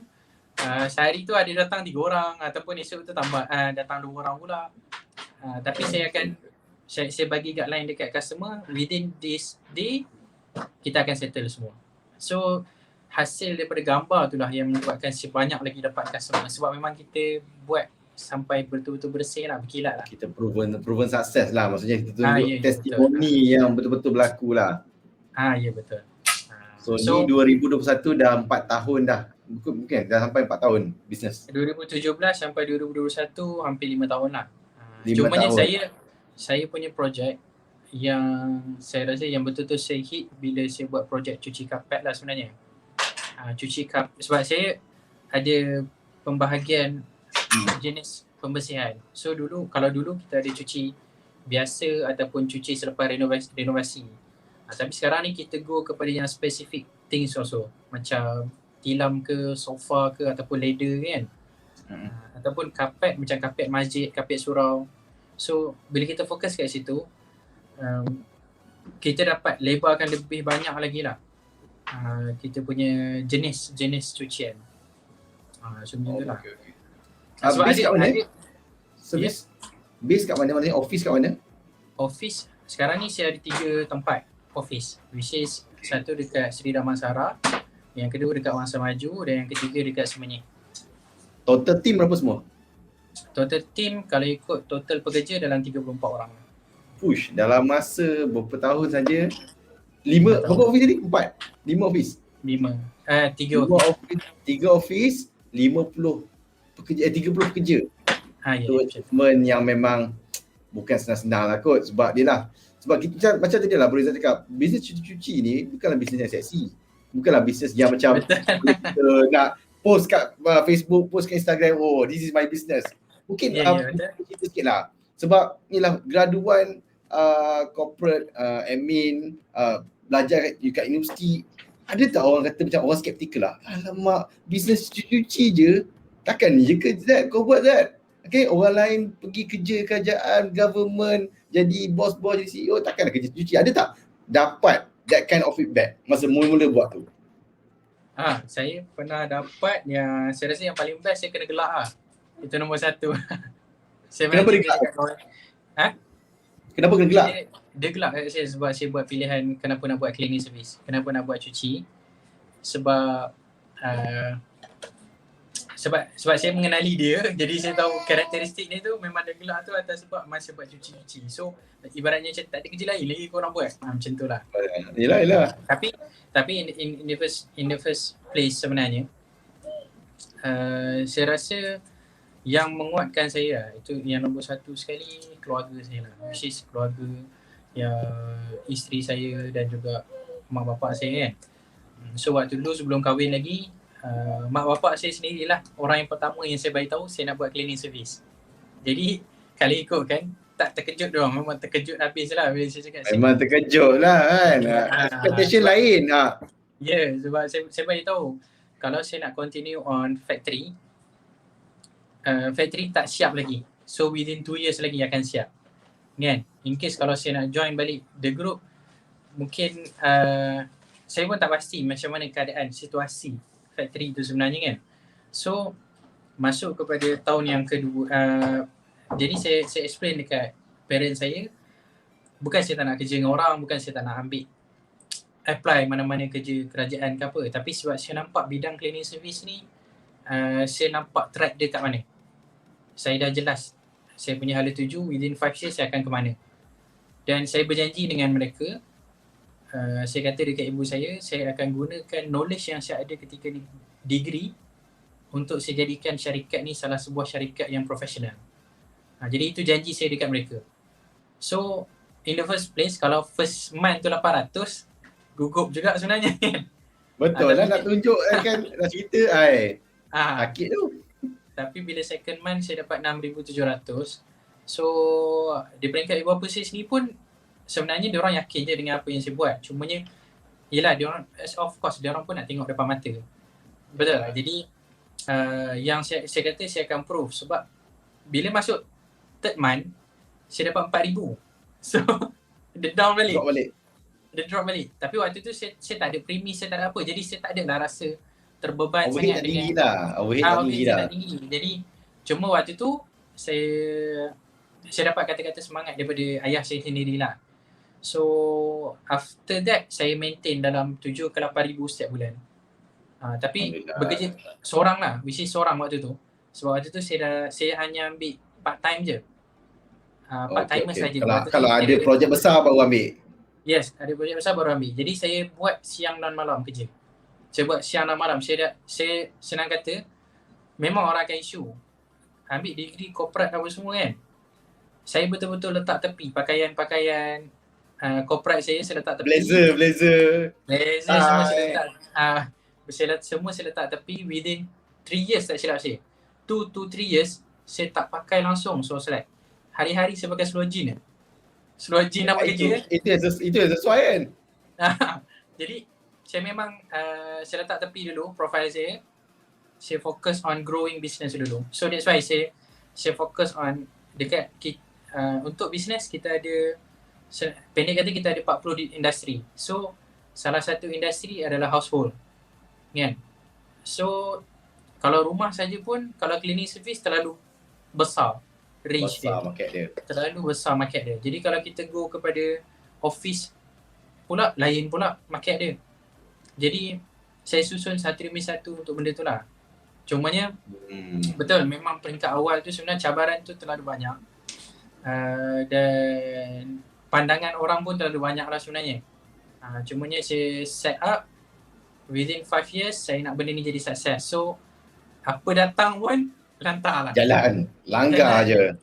sehari tu ada datang 3 orang ataupun esok tu tambah datang 2 orang pula. Tapi saya bagi guideline dekat customer, within this day kita akan settle semua. So hasil daripada gambar tu lah yang membuatkan sebanyak lagi dapat customer, sebab memang kita buat sampai betul-betul bersih lah, berkilat lah. Kita proven success lah, maksudnya kita tunjuk ya, testimoni yang betul-betul berlaku lah. Ya betul. So ni 2021 dah 4 tahun dah. Mungkin dah sampai 4 tahun bisnes. 2017 sampai 2021 hampir 5 tahun lah. 5 Cumanya tahun. saya punya projek yang saya rasa yang betul-betul saya hit bila saya buat projek cuci kapet lah sebenarnya. Cuci kapet, sebab saya ada pembahagian jenis pembersihan. So kalau dulu kita ada cuci biasa ataupun cuci selepas renovasi. Tapi sekarang ni kita go kepada yang specific things also, macam tilam ke, sofa ke, ataupun leather kan. Ataupun kapet, macam kapet masjid, kapet surau. So bila kita fokus kat situ, kita dapat lebarkan lebih banyak lagi lah kita punya jenis cucian. So macam tu lah. Sebab base kat mana? Base kat mana? Maksudnya office kat mana? Office, sekarang ni saya ada 3 tempat office, which is satu dekat Seri Damansara, yang kedua dekat Wangsa Maju, dan yang ketiga dekat Semenyih. Total team berapa semua? Total team kalau ikut total pekerja dalam 34 orang. Push, dalam masa berapa tahun saja 5, berapa office tadi? 5 office? 3 office. 3 office, 50 pekerja, 30 pekerja. Itu achievement yang memang bukan senang-senang lah kot, sebab dia lah, sebab kita macam tadi lah Bro Izzat cakap, bisnes cuci-cuci ni bukanlah bisnes yang seksi, bukanlah bisnes yang macam kita nak post kat Facebook, post kat Instagram, oh this is my business. Mungkin cerita sikit lah, sebab ni lah graduan corporate admin, belajar kat universiti, ada tak orang kata macam orang skeptikal lah, alamak bisnes cuci-cuci je, takkan ni je ke Zat kau buat Zat? Okay, orang lain pergi kerja kerajaan, government, jadi bos-bos, jadi CEO, takkan nak kerja cuci. Ada tak dapat that kind of feedback masa mula-mula buat tu? Saya pernah dapat yang saya rasa yang paling best, saya kena gelak lah. Itu nombor 1. Kenapa dia gelak? Kenapa kena gelak? Dia gelak kat saya sebab saya buat pilihan kenapa nak buat cleaning service, kenapa nak buat cuci. Sebab sebab saya mengenali dia, jadi saya tahu karakteristik dia tu memang dia gelak tu atas sebab masa buat cuci-cuci. So ibaratnya macam tak ada kerja lain lagi korang buat. Macam tu lah. Yelah. Tapi in the first place sebenarnya, saya rasa yang menguatkan saya itu yang nombor 1 sekali keluarga saya lah, which is keluarga yang isteri saya dan juga mak bapak saya kan. So waktu dulu sebelum kahwin lagi, mak bapak saya sendirilah orang yang pertama yang saya beritahu saya nak buat cleaning service. Jadi kalau ikut kan, tak terkejut diorang, memang terkejut habis lah bila saya cakap. Memang terkejut lah kan, expectation lain. Sebab saya beritahu kalau saya nak continue on factory tak siap lagi, so within 2 years lagi akan siap kan. In case kalau saya nak join balik the group, mungkin saya pun tak pasti macam mana keadaan situasi factory tu sebenarnya kan. So masuk kepada tahun yang kedua, jadi saya explain dekat parent saya, bukan saya tak nak kerja dengan orang, bukan saya tak nak apply mana-mana kerja kerajaan ke apa, tapi sebab saya nampak bidang cleaning service ni, saya nampak track dia kat mana. Saya dah jelas saya punya hala tuju, within 5 years saya akan ke mana. Dan saya berjanji dengan mereka, saya kata dekat ibu saya akan gunakan knowledge yang saya ada ketika degree untuk saya jadikan syarikat ni salah sebuah syarikat yang profesional. Jadi itu janji saya dekat mereka. So in the first place, kalau first month tu 800, gugup juga sebenarnya. Betul lah, Tapi nak tunjuk kan, nak cerita ah, sakit tu. tapi bila second month saya dapat 6,700. So di peringkat ibu bapa saya sendiri pun sebenarnya diorang yakin je dengan apa yang saya buat. Cumanya yelah diorang, of course diorang pun nak tengok depan mata. Betul lah. Jadi yang saya kata saya akan prove sebab bila masuk third month saya dapat 4,000. So dia down balik. Drop balik. Dia drop balik. Tapi waktu tu saya tak ada premis, saya tak ada apa. Jadi saya tak ada lah rasa terbeban Overhead sangat tak tinggi dengan lah. Overhead tak tinggi saya lah. tak tinggi. Jadi cuma waktu tu saya dapat kata-kata semangat daripada ayah saya sendirilah. So after that saya maintain dalam 7 ke 8,000 setiap bulan. Tapi Alhamdulillah. bekerja seorang lah, which is seorang waktu tu. Sebab waktu tu saya hanya ambil part time je. Part timer saja. Kalau ada projek besar baru ambil. Yes, ada projek besar baru ambil. Jadi saya buat siang dan malam kerja. Saya buat siang dan malam. Saya senang kata, memang orang akan isu. Ambil degree corporate apa semua kan. Saya betul-betul letak tepi pakaian-pakaian corporate saya letak tepi. Blazer semua saya letak. Semua saya letak tepi within 3 years tak silap saya. 2 to 3 years saya tak pakai langsung. So like hari-hari saya pakai seluar jean. Seluar jean nak buat kerja. Itu yang sesuai kan. Jadi saya memang saya letak tepi dulu profile saya. Saya fokus on growing business dulu. So that's why saya fokus on dekat untuk business kita ada, pendek kata kita ada 40 industri. So salah satu industri adalah household. Kan? So kalau rumah saja pun, kalau cleaning service terlalu besar range besar market dia. Terlalu besar market dia. Jadi kalau kita go kepada office pula, lain pula market dia. Jadi saya susun satu demi satu untuk benda tu lah. Cumanya betul, memang peringkat awal tu sebenarnya cabaran tu terlalu banyak. Dan pandangan orang pun terlalu banyak lah sebenarnya. Cumanya saya set up within 5 years saya nak benda ni jadi sukses. So apa datang pun lantar lah. Jalan, langgar je.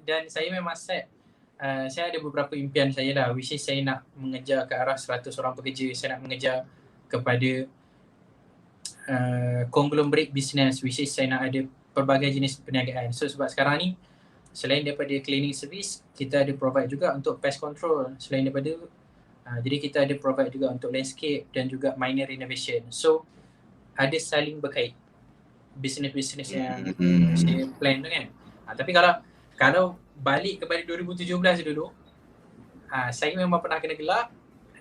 Dan saya memang set. Saya ada beberapa impian saya lah, which is saya nak mengejar ke arah 100 orang pekerja. Saya nak mengejar kepada conglomerate business, which is saya nak ada pelbagai jenis perniagaan. So sebab sekarang ni selain daripada cleaning service, kita ada provide juga untuk pest control. Selain daripada jadi kita ada provide juga untuk landscape dan juga minor renovation. So ada saling berkait business-business yang saya plan tu kan. Tapi kalau balik kepada 2017 dulu, saya memang pernah kena gelak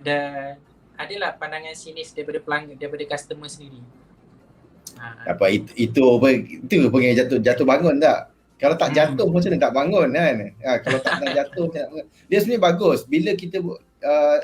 dan adalah pandangan sinis daripada pelanggan, daripada customer sendiri. Apa itu pengen jatuh bangun tak? Kalau tak jatuh macam mana tak bangun kan? Kalau tak nak jatuh macam mana? Dia sebenarnya bagus bila kita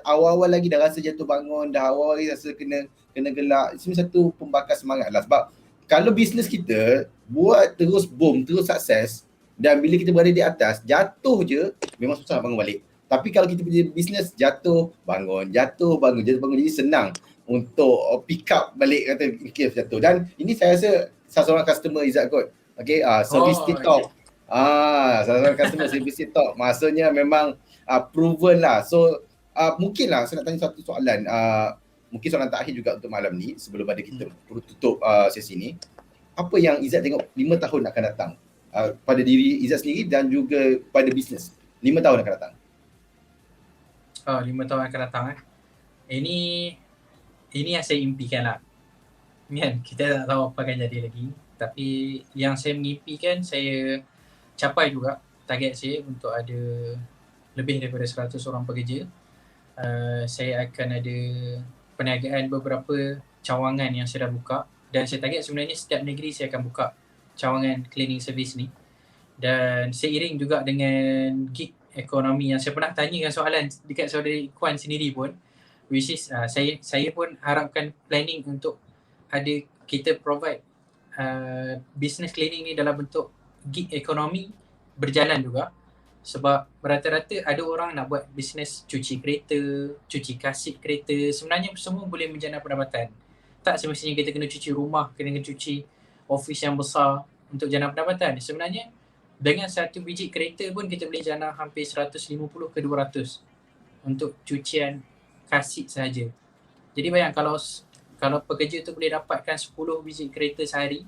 awal-awal lagi dah rasa jatuh bangun, dah awal lagi rasa kena gelak. Sebenarnya satu pembakar semangat lah, sebab kalau bisnes kita buat terus boom, terus sukses, dan bila kita berada di atas, jatuh je memang susah nak bangun balik. Tapi kalau kita punya bisnes jatuh bangun, jadi senang untuk pick up balik kata case jatuh. Dan ini saya rasa salah seorang customer Izzat kot. Okay, service TikTok. Salah seorang customer service TikTok. Maksudnya memang proven lah. So mungkinlah saya nak tanya satu soalan. Mungkin soalan terakhir juga untuk malam ni sebelum ada kita tutup sesi ni. Apa yang Izzat tengok 5 tahun akan datang pada diri Izzat sendiri dan juga pada bisnes 5 tahun akan datang? 5 tahun akan datang Ini yang saya impikan lah. Kan? Kita tak tahu apa akan jadi lagi. Tapi yang saya mengimpikan, saya capai juga target saya untuk ada lebih daripada 100 orang pekerja. Saya akan ada perniagaan beberapa cawangan yang saya dah buka. Dan saya target sebenarnya setiap negeri saya akan buka cawangan cleaning service ni. Dan seiring juga dengan gig ekonomi yang saya pernah tanyakan soalan dekat saudara Ikhwan sendiri pun, which is saya pun harapkan planning untuk ada kita provide business cleaning ni dalam bentuk gig ekonomi berjalan juga. Sebab rata-rata ada orang nak buat bisnes cuci kereta, cuci kasut kereta, sebenarnya semua boleh menjana pendapatan. Tak semestinya kita kena cuci rumah, kena cuci office yang besar untuk jana pendapatan. Sebenarnya dengan satu biji kereta pun kita boleh jana hampir 150 ke 200 untuk cucian kasut sahaja. Jadi bayang kalau kalau pekerja tu boleh dapatkan 10 biji kereta sehari,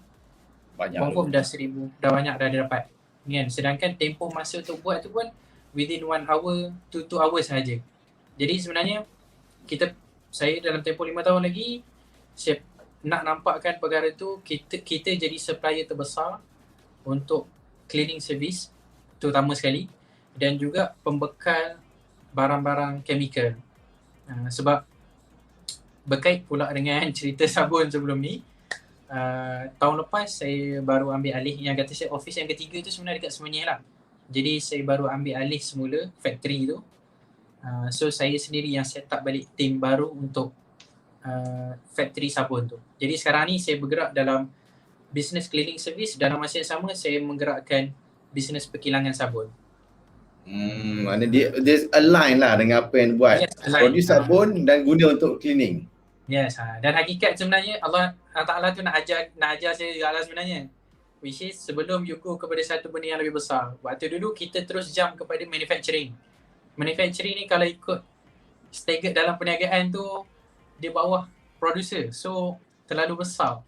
Banyak confirm tu. dah 1000, dah banyak dah dia dapat. Kan? Sedangkan tempoh masa untuk buat tu pun within 1 hour to 2 hours sahaja. Jadi sebenarnya saya dalam tempoh 5 tahun lagi, saya nak nampakkan perkara tu kita jadi supplier terbesar untuk cleaning service terutama sekali, dan juga pembekal barang-barang chemical. Sebab berkait pula dengan cerita sabun sebelum ni, tahun lepas saya baru ambil alih, yang kata saya office yang ketiga tu sebenarnya dekat Semenyih lah. Jadi saya baru ambil alih semula factory tu. So saya sendiri yang set up balik team baru untuk factory sabun tu. Jadi sekarang ni saya bergerak dalam business cleaning service, dalam masa yang sama saya menggerakkan business perkilangan sabun. Mana dia align lah dengan apa yang buat. Yes, align. Produce sabun dan guna untuk cleaning. Yes, dan hakikat sebenarnya Allah Ta'ala tu nak ajar saya juga lah sebenarnya. Which is sebelum you go kepada satu benda yang lebih besar. Waktu dulu kita terus jump kepada manufacturing. Manufacturing ni kalau ikut staggered dalam perniagaan tu, di bawah producer. So terlalu besar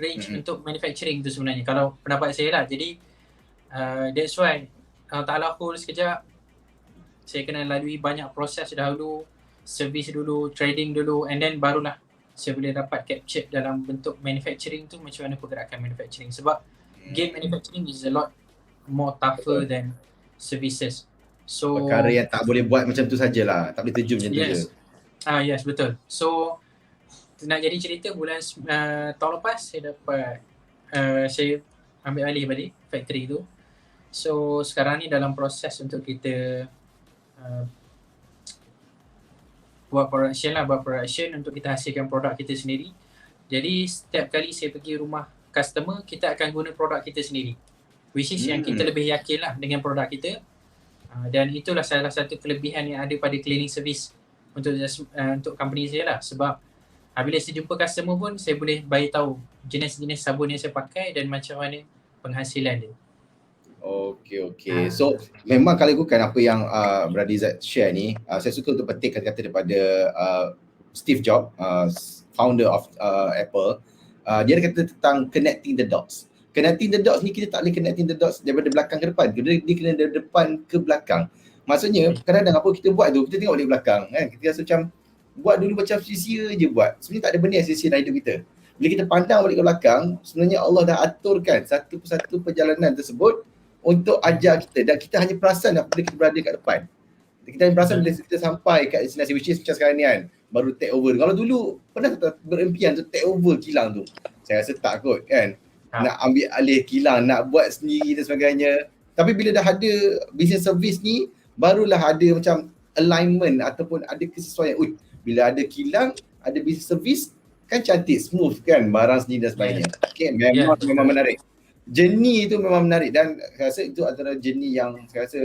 range untuk manufacturing tu sebenarnya, kalau pendapat saya lah. Jadi that's why Allah Ta'ala hold sekejap. Saya kena lalui banyak proses dahulu, service dulu, trading dulu, and then barulah saya boleh dapat capture dalam bentuk manufacturing tu, macam mana pergerakan manufacturing. Sebab game manufacturing is a lot more tougher than services. So perkara yang tak boleh buat macam tu sajalah, tak boleh terjun macam tu je. Yes, betul. So nak jadi cerita, bulan tahun lepas saya dapat saya ambil alih balik factory tu. So sekarang ni dalam proses untuk kita buat production untuk kita hasilkan produk kita sendiri. Jadi setiap kali saya pergi rumah customer, kita akan guna produk kita sendiri, which is yang kita lebih yakin lah dengan produk kita. Dan itulah salah satu kelebihan yang ada pada cleaning service untuk company saya lah. Sebab bila saya jumpa customer pun, saya boleh bagi tahu jenis-jenis sabun yang saya pakai dan macam mana penghasilan dia. Okay. So memang kalau ikutkan apa yang Brother Izzat share ni, saya suka untuk petik kata-kata daripada Steve Jobs, founder of Apple. Dia ada kata tentang connecting the dots. Connecting the dots ni kita tak boleh connecting the dots daripada belakang ke depan. Dia kena dari depan ke belakang. Maksudnya kadang-kadang apa kita buat tu, kita tengok dari belakang kan. Kita rasa macam buat dulu macam sia-sia je buat. Sebenarnya tak ada benda yang sia-sia dalam hidup kita. Bila kita pandang balik ke belakang, sebenarnya Allah dah aturkan satu persatu perjalanan tersebut untuk ajar kita, dan kita hanya perasan apabila kita berada kat depan. Kita hanya perasan bila kita sampai kat destinasi, which is macam sekarang ni kan, baru take over. Kalau dulu pernah tak berimpian untuk take over kilang tu? Saya rasa tak kot kan. Nak ambil alih kilang, nak buat sendiri dan sebagainya. Tapi bila dah ada business service ni, barulah ada macam alignment ataupun ada kesesuaian. Bila ada kilang, ada business service, kan cantik, smooth kan, barang sendiri dan sebagainya. Okay, memang menarik. Journey itu memang menarik, dan saya rasa itu antara journey yang saya rasa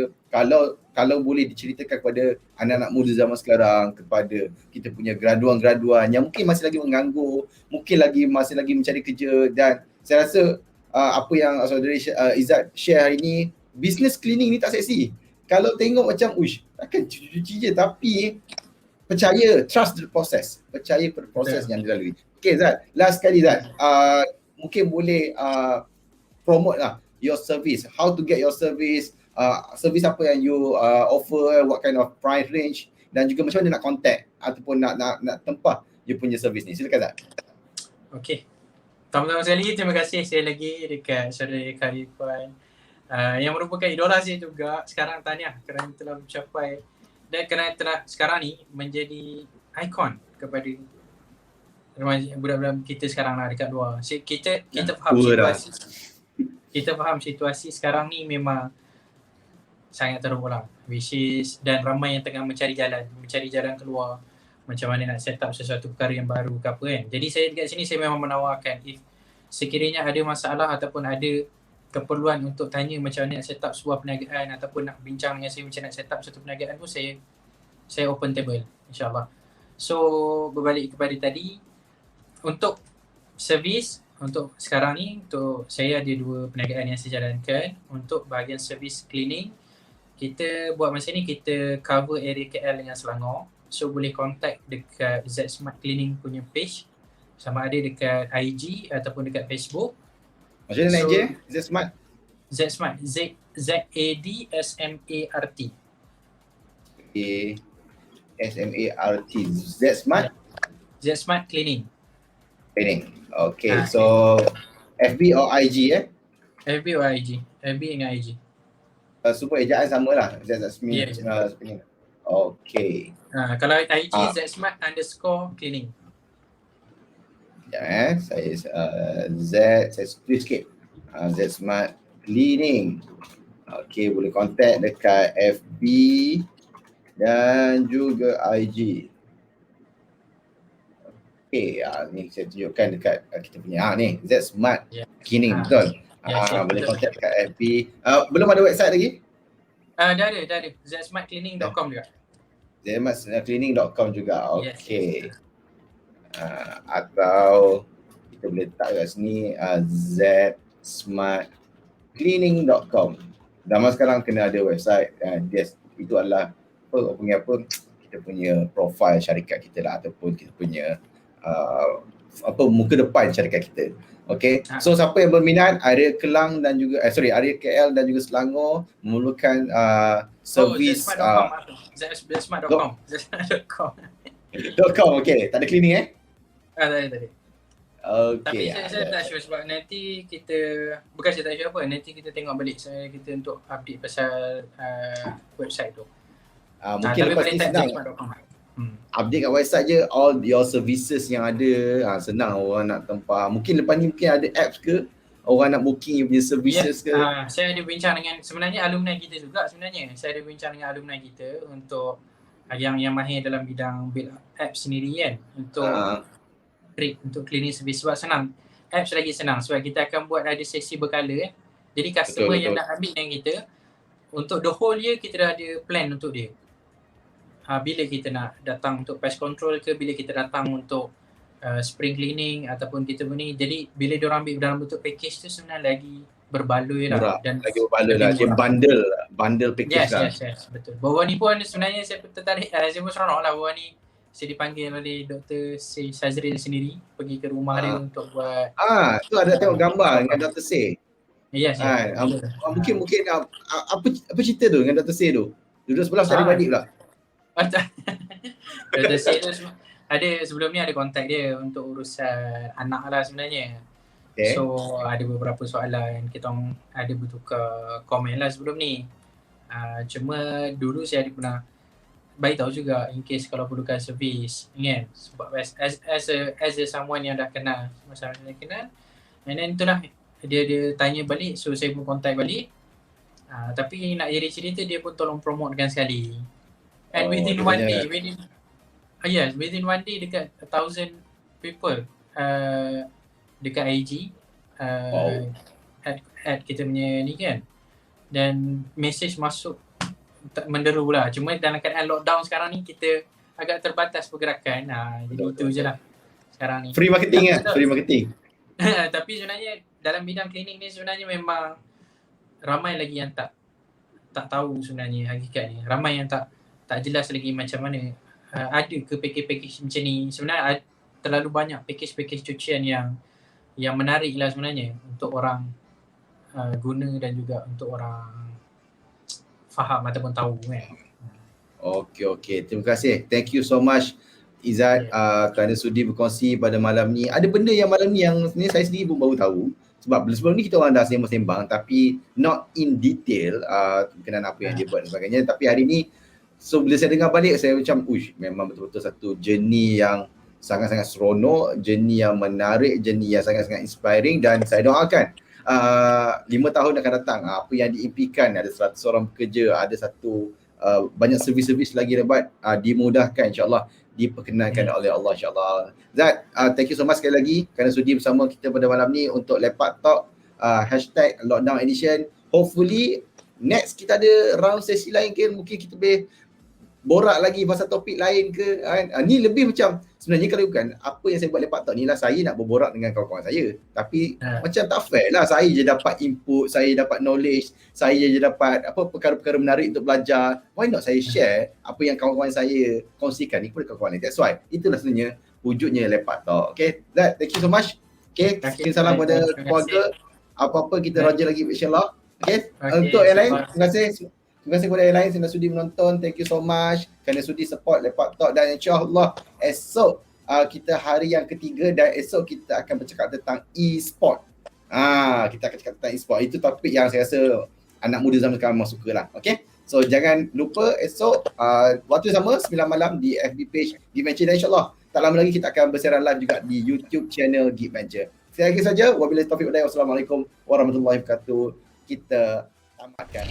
kalau boleh diceritakan kepada anak-anak muda zaman sekarang, kepada kita punya graduan-graduan yang mungkin masih lagi menganggur, mungkin masih lagi mencari kerja. Dan saya rasa apa yang saudara Izzat share hari ni, business cleaning ni tak seksi. Kalau tengok macam takkan cuci-cuci je, tapi percaya, trust the process, percaya pada proses yang dilalui. Okay Zat, last sekali Zat, mungkin boleh promote lah your service, how to get your service, service apa yang you offer, what kind of price range, dan juga macam mana nak contact ataupun nak tempah you punya service ni. Silakan Zat. Okay, pertama-tama sekali terima kasih sekali lagi dekat saudara Karifan yang merupakan idola saya juga. Sekarang tahniah kerana telah mencapai dan kerana telah sekarang ni menjadi ikon kepada budak-budak kita sekarang lah dekat luar. Kita faham situasi. Kita faham situasi sekarang ni memang sangat teruk lah, which is, dan ramai yang tengah mencari jalan keluar, macam mana nak set up sesuatu perkara yang baru ke apa kan. Jadi saya dekat sini saya memang menawarkan, if sekiranya ada masalah ataupun ada keperluan untuk tanya macam mana nak set up sebuah perniagaan ataupun nak bincang dengan saya macam nak set up satu perniagaan pun, saya open table insyaAllah. So berbalik kepada tadi, untuk servis, untuk sekarang ni, untuk saya ada 2 perniagaan yang saya jalankan. Untuk bahagian servis cleaning, kita buat masa ni kita cover area KL dengan Selangor. So boleh contact dekat Z Smart Cleaning punya page. Sama ada dekat IG ataupun dekat Facebook. Macam mana naik So, je? Zsmart? Zsmart, ZADSMART. SMART. Zsmart Zsmart Cleaning. Training. Okay, Ah, so FB or IG FB or IG? FB dengan IG. semua ejaan sama lah. Ya, Zsmart. Okay. Kalau IG Ah. Zsmart_cleaning. Sekejap saya tulis sikit. Zsmart Cleaning. Okay, boleh contact dekat FB dan juga IG. Okay, ni saya tunjukkan dekat kita punya ni Zsmart Ya. Cleaning, betul? Boleh contact dekat FB. Belum ada website lagi? Dah ada. Zsmartcleaning.com juga. Zsmartcleaning.com juga. Yes. Okay. Atau kita boleh letak kat sini zsmartcleaning.com. Zaman sekarang kena ada website. Yes, itu adalah kita punya profile syarikat kita lah, ataupun kita punya muka depan syarikat kita. Okay, so siapa yang berminat, area Kelang dan juga area KL dan juga Selangor memerlukan servis Zsmart.com. .com. Okay, tak ada cleaning Tadi. Okay. Tapi saya tak sure sebab nanti kita, bukan saya tak sure apa, nanti kita tengok balik kita untuk update pasal website tu. Mungkin lepas ni senang update kat website je all your services yang ada. Senang orang nak tempah. Mungkin lepas ni ada apps ke, orang nak booking punya services ke. Saya ada bincang dengan sebenarnya alumni kita juga sebenarnya. Saya ada bincang dengan alumni kita untuk yang mahir dalam bidang build app sendiri kan, untuk cleaning service. Sebab senang, apps lagi senang sebab kita akan buat ada sesi berkala jadi customer betul. Yang nak ambil dengan kita untuk the whole year, kita dah ada plan untuk dia. Bila kita nak datang untuk pest control ke, bila kita datang untuk spring cleaning ataupun kita ni, jadi bila diorang ambil dalam bentuk package tu sebenarnya lagi berbaloi lah. Dan lagi berbaloi lah, dia bundle package lah. Yes, betul. Baru ni pun sebenarnya saya tertarik, saya pun seronok lah baru ni saya dipanggil oleh Dr. Shazril sendiri pergi ke rumah dia untuk buat tu ada tengok gambar dengan Dr. Say. Yes. Mungkin apa cerita tu dengan Dr. Say tu? Duduk sebelah saya adik pula. Dr. Say tu ada sebelum ni ada kontak dia untuk urusan anak lah sebenarnya. Okay. So ada beberapa soalan, kita ada bertukar komen lah sebelum ni. Cuma dulu saya ada pernah bagi tahu juga in case kalau perlukan servis, kan? Sebab as a someone yang dah kenal, masa dia kenal, and then itulah dia tanya balik, so saya pun contact balik. Tapi nak jadi cerita, dia pun tolong promotekan sekali. And within one day dekat 1,000 people dekat IG add kita punya ni kan, dan message masuk menderu lah. Cuma dalam keadaan lockdown sekarang ni kita agak terbatas pergerakan. Jadi itu je lah sekarang ni. Free marketing free marketing. Tapi sebenarnya dalam bidang cleaning ni sebenarnya memang ramai lagi yang tak tahu sebenarnya hakikat ni. Ramai yang tak jelas lagi macam mana. Ada ke package macam ni. Sebenarnya terlalu banyak package cucian yang menarik lah sebenarnya untuk orang guna dan juga untuk orang faham ataupun tahu kan. Okay. Terima kasih. Thank you so much Izzat kerana sudi berkongsi pada malam ni. Ada benda yang malam ni yang sebenarnya saya sendiri pun baru tahu. Sebab sebelum ni kita orang dah sembang-sembang tapi not in detail berkenaan apa yang dia buat dan sebagainya. Tapi hari ni bila saya dengar balik, saya macam memang betul-betul satu journey yang sangat-sangat seronok, journey yang menarik, journey yang sangat-sangat inspiring, dan saya doakan 5 tahun akan datang, apa yang diimpikan, ada 100 orang bekerja, ada banyak servis-servis lagi dapat dimudahkan insyaAllah, diperkenankan oleh Allah insyaAllah. Zat, thank you so much sekali lagi kerana sudi bersama kita pada malam ni untuk Lepak Talk #lockdown edition. Hopefully next kita ada round sesi lain ke, mungkin kita boleh borak lagi pasal topik lain ke kan. Ni lebih macam sebenarnya kalau bukan apa yang saya buat Lepak Talk ni lah, saya nak berborak dengan kawan-kawan saya, tapi macam tak fair lah. Saya je dapat input, saya dapat knowledge, saya je dapat perkara-perkara menarik untuk belajar. Why not saya share apa yang kawan-kawan saya kongsikan ni kepada kawan-kawan lain. That's why itulah sebenarnya wujudnya Lepak Talk. Okay, Zat, thank you so much. Okay, Okay, salam pada terima kasih. keluarga. Apa-apa kita roger lagi insyaAllah. Okay, Okay, untuk yang lain, insyaAllah. terima kasih. Terima kasih kepada yang lain yang sudi menonton. Thank you so much kerana sudi support Lepak Talk, dan insyaAllah esok kita hari yang ketiga dan esok kita akan bercakap tentang e-sport. Kita akan cakap tentang e-sport. Itu topik yang saya rasa anak muda zaman sekarang memang suka lah. Okay, so jangan lupa esok waktu sama 9 malam di FB page Geek Venture, dan insyaAllah tak lama lagi kita akan bersiaran live juga di YouTube channel Geek Venture. Sekali lagi saja, wabillahi taufiq wal hidayah. Wassalamualaikum warahmatullahi wabarakatuh. Kita tamatkan.